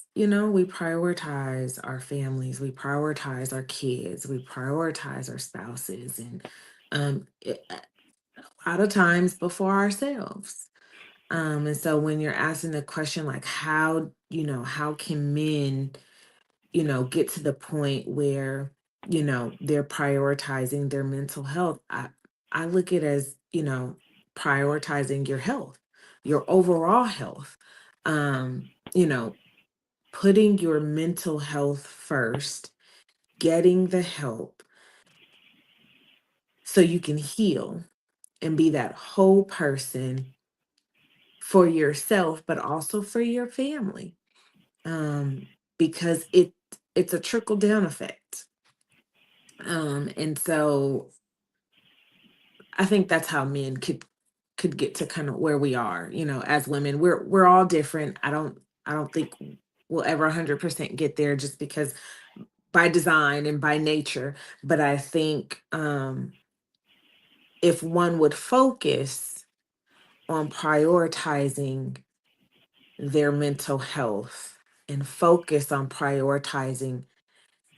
our families, we prioritize our kids, we prioritize our spouses, and a lot of times before ourselves. And so when you're asking the question like how can men get to the point where, they're prioritizing their mental health. I look at it as, prioritizing your health, your overall health. You know, putting your mental health first, getting the help so you can heal and be that whole person for yourself, but also for your family. Because it's a trickle down effect. And so I think that's how men could get to kind of where we are, as women. We're all different. I don't think we'll ever 100% get there just because by design and by nature. But I think if one would focus on prioritizing their mental health and focus on prioritizing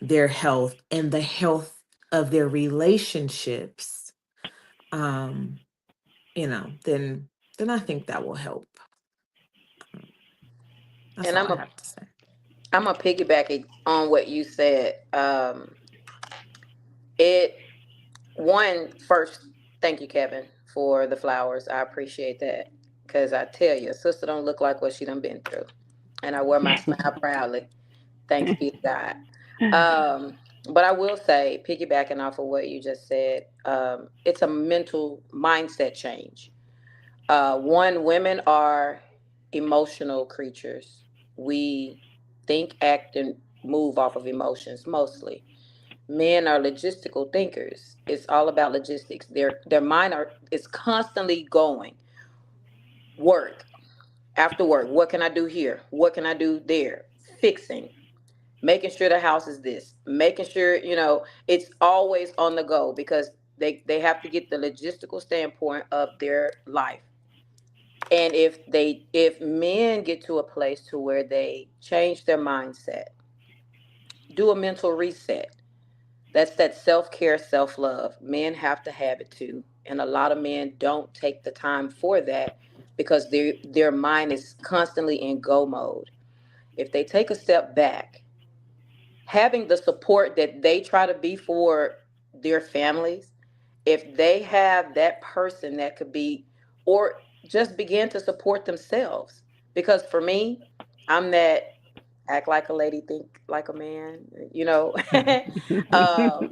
their health and the health of their relationships, um, then I think that will help. That's And all I have to say. I'm gonna piggyback it on what you said. It one first. Thank you, Kevin, for the flowers. I appreciate that because I tell you, sister don't look like what she done been through, and I wear my smile proudly. Thanks be to God. But I will say, piggybacking off of what you just said, it's a mental mindset change. One, women are emotional creatures. We think, act, and move off of emotions mostly. Men are logistical thinkers. It's all about logistics. Their mind is constantly going. Work after work. What can I do here? What can I do there? Fixing, making sure the house is this, making sure it's always on the go because they have to get the logistical standpoint of their life. And if men get to a place to where they change their mindset, do a mental reset, That's that self care, self love. Men have to have it too. And a lot of men don't take the time for that because their mind is constantly in go mode. If they take a step back, having the support that they try to be for their families, if they have that person that could be, or just begin to support themselves. Because for me, I'm that act like a lady, think like a man, you know. um,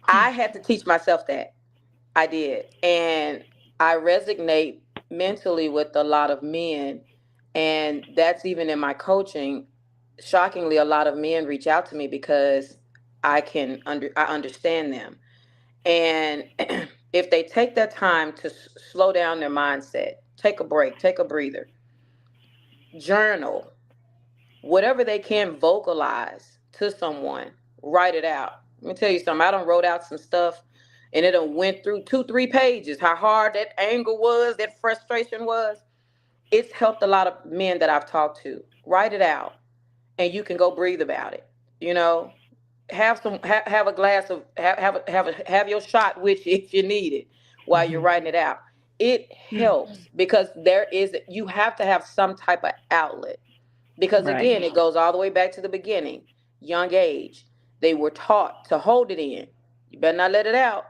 I had to teach myself that. I did. And I resonate mentally with a lot of men. And that's even in my coaching. Shockingly, a lot of men reach out to me because I understand them. And if they take that time to slow down their mindset, take a break, take a breather, journal, whatever they can vocalize to someone, write it out. Let me tell you something. I done wrote out some stuff and it done went through 2, 3 pages. How hard that anger was, that frustration was. It's helped a lot of men that I've talked to. Write it out and you can go breathe about it. You know, have a glass of have your shot with you if you need it while you're Mhm. writing it out. It helps because you have to have some type of outlet, because Right. again, it goes all the way back to the beginning. Young age, they were taught to hold it in. You better not let it out.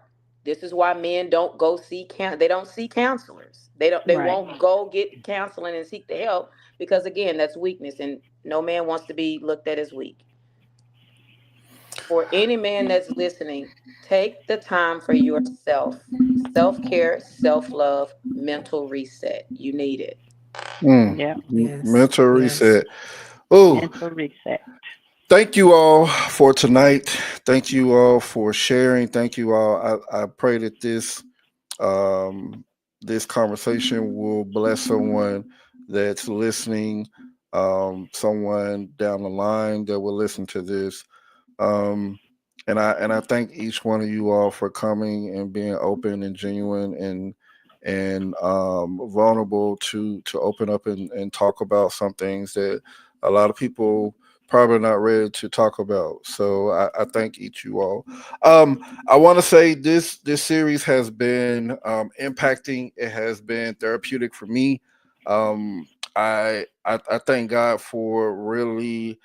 This is why men don't go they don't see counselors. They Right. won't go get counseling and seek the help, because again, that's weakness, and no man wants to be looked at as weak. For any man that's listening, take the time for yourself. Self-care, self-love, mental reset. You need it. Mm. Yeah. Yes. Mental Yes. reset. Oh, Mental reset. thank you all for tonight. Thank you all for sharing. Thank you all. I pray that um, this conversation will bless someone that's listening, someone down the line that will listen to this. Um, and I thank each one of you all for coming and being open and genuine and vulnerable to open up and talk about some things that a lot of people probably not ready to talk about. So I thank each you all. I want to say this series has been impacting. It has been therapeutic for me. Um, I thank God for really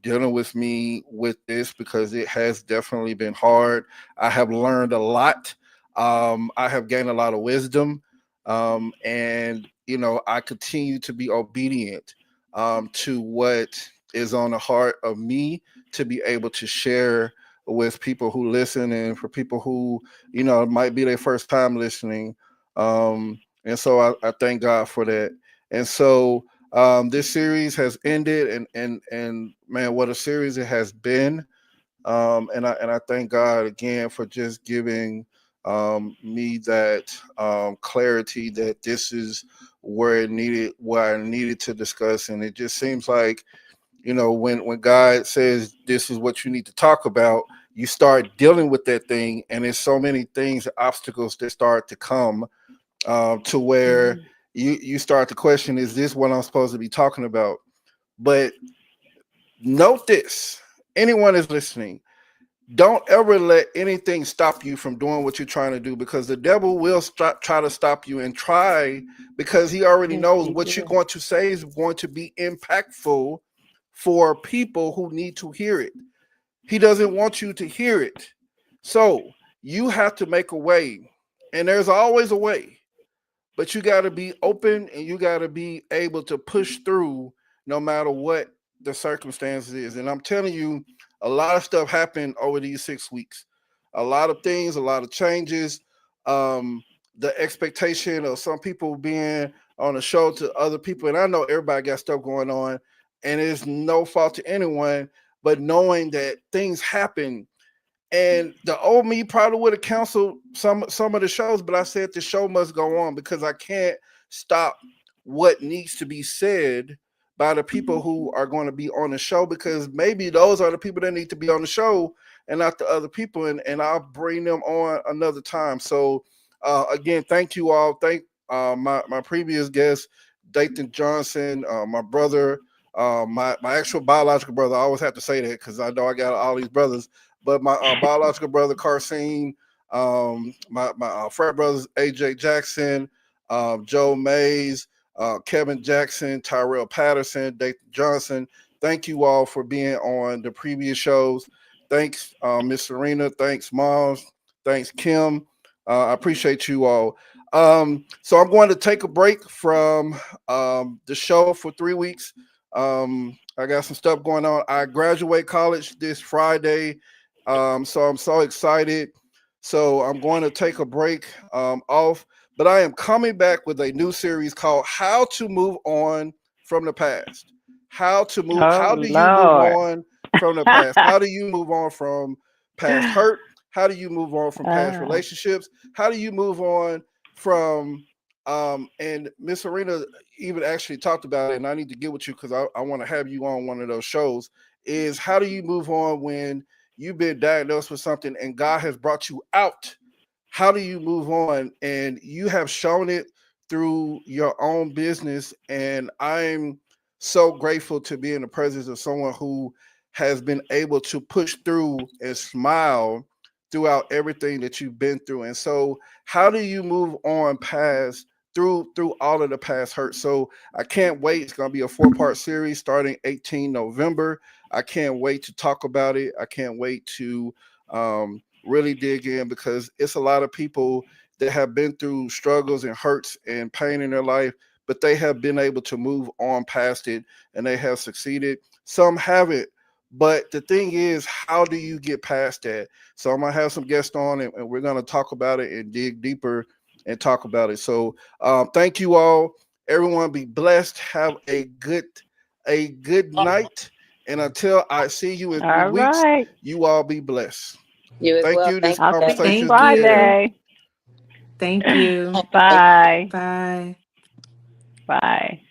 dealing with me with this because it has definitely been hard. I have learned a lot. I have gained a lot of wisdom, and I continue to be obedient to what is on the heart of me to be able to share with people who listen and for people who it might be their first time listening. And so I thank God for that. And so this series has ended, and man, what a series it has been. And I thank God again for just giving me that clarity that this is where I needed to discuss. And it just seems like when God says this is what you need to talk about, you start dealing with that thing, and there's so many things, obstacles that start to come to where Mhm. you start to question, is this what I'm supposed to be talking about? But note this: anyone is listening, don't ever let anything stop you from doing what you're trying to do, because the devil will try to stop you and try, because he already Yes, knows he what you're will. going to say is going to be impactful for people who need to hear it. He doesn't want you to hear it. So you have to make a way, and there's always a way, but you got to be open and you got to be able to push through no matter what the circumstances is. And I'm telling you, a lot of stuff happened over these 6 weeks. A lot of things, a lot of changes. Um, the expectation of some people being on a show to other people, and I know everybody got stuff going on, and it's no fault to anyone, but knowing that things happen, and the old me probably would have canceled some of the shows, but I said the show must go on because I can't stop what needs to be said by the people who are going to be on the show, because maybe those are the people that need to be on the show and not the other people, and I'll bring them on another time. So again, thank you all. Thank my previous guest, Dathan Johnson, my brother. my actual biological brother. I always have to say that because I know I got all these brothers, but my biological brother Carcine, my frat brothers AJ Jackson, Joe Mays, Kevin Jackson, Tyrell Patterson, Dayton Johnson. Thank you all for being on the previous shows. Thanks, Miss Serena. Thanks, Moms. Thanks, Kim. I appreciate you all. So I'm going to take a break from the show for 3 weeks. I got some stuff going on. I graduate college this Friday, so I'm so excited. So I'm going to take a break off, but I am coming back with a new series called "How to Move On from the Past." How to move? Oh How do you move Lord. on from the past? How do you move on from past hurt? How do you move on from past uh, relationships? How do you move on from and Miss Arena even actually talked about it, and I need to get with you because I want to have you on one of those shows. Is how do you move on when you've been diagnosed with something and God has brought you out? How do you move on? And you have shown it through your own business. And I'm so grateful to be in the presence of someone who has been able to push through and smile throughout everything that you've been through. And so, how do you move on past through all of the past hurt? So I can't wait. It's going to be a 4-part series starting 18 November. I can't wait to talk about it. I can't wait to really dig in because it's a lot of people that have been through struggles and hurts and pain in their life, but they have been able to move on past it and they have succeeded. Some haven't. But the thing is, how do you get past that? So I'm gonna have some guests on, and we're gonna talk about it and dig deeper and talk about it. So thank you all. Everyone be blessed. Have a good night. And until I see you in three all weeks, right. you all be blessed. You as Thank well. you. This Thank I'll you, see Kev. you conversations Thank with Kev. you. Friday. Thank you. Bye. Bye. Bye. Bye.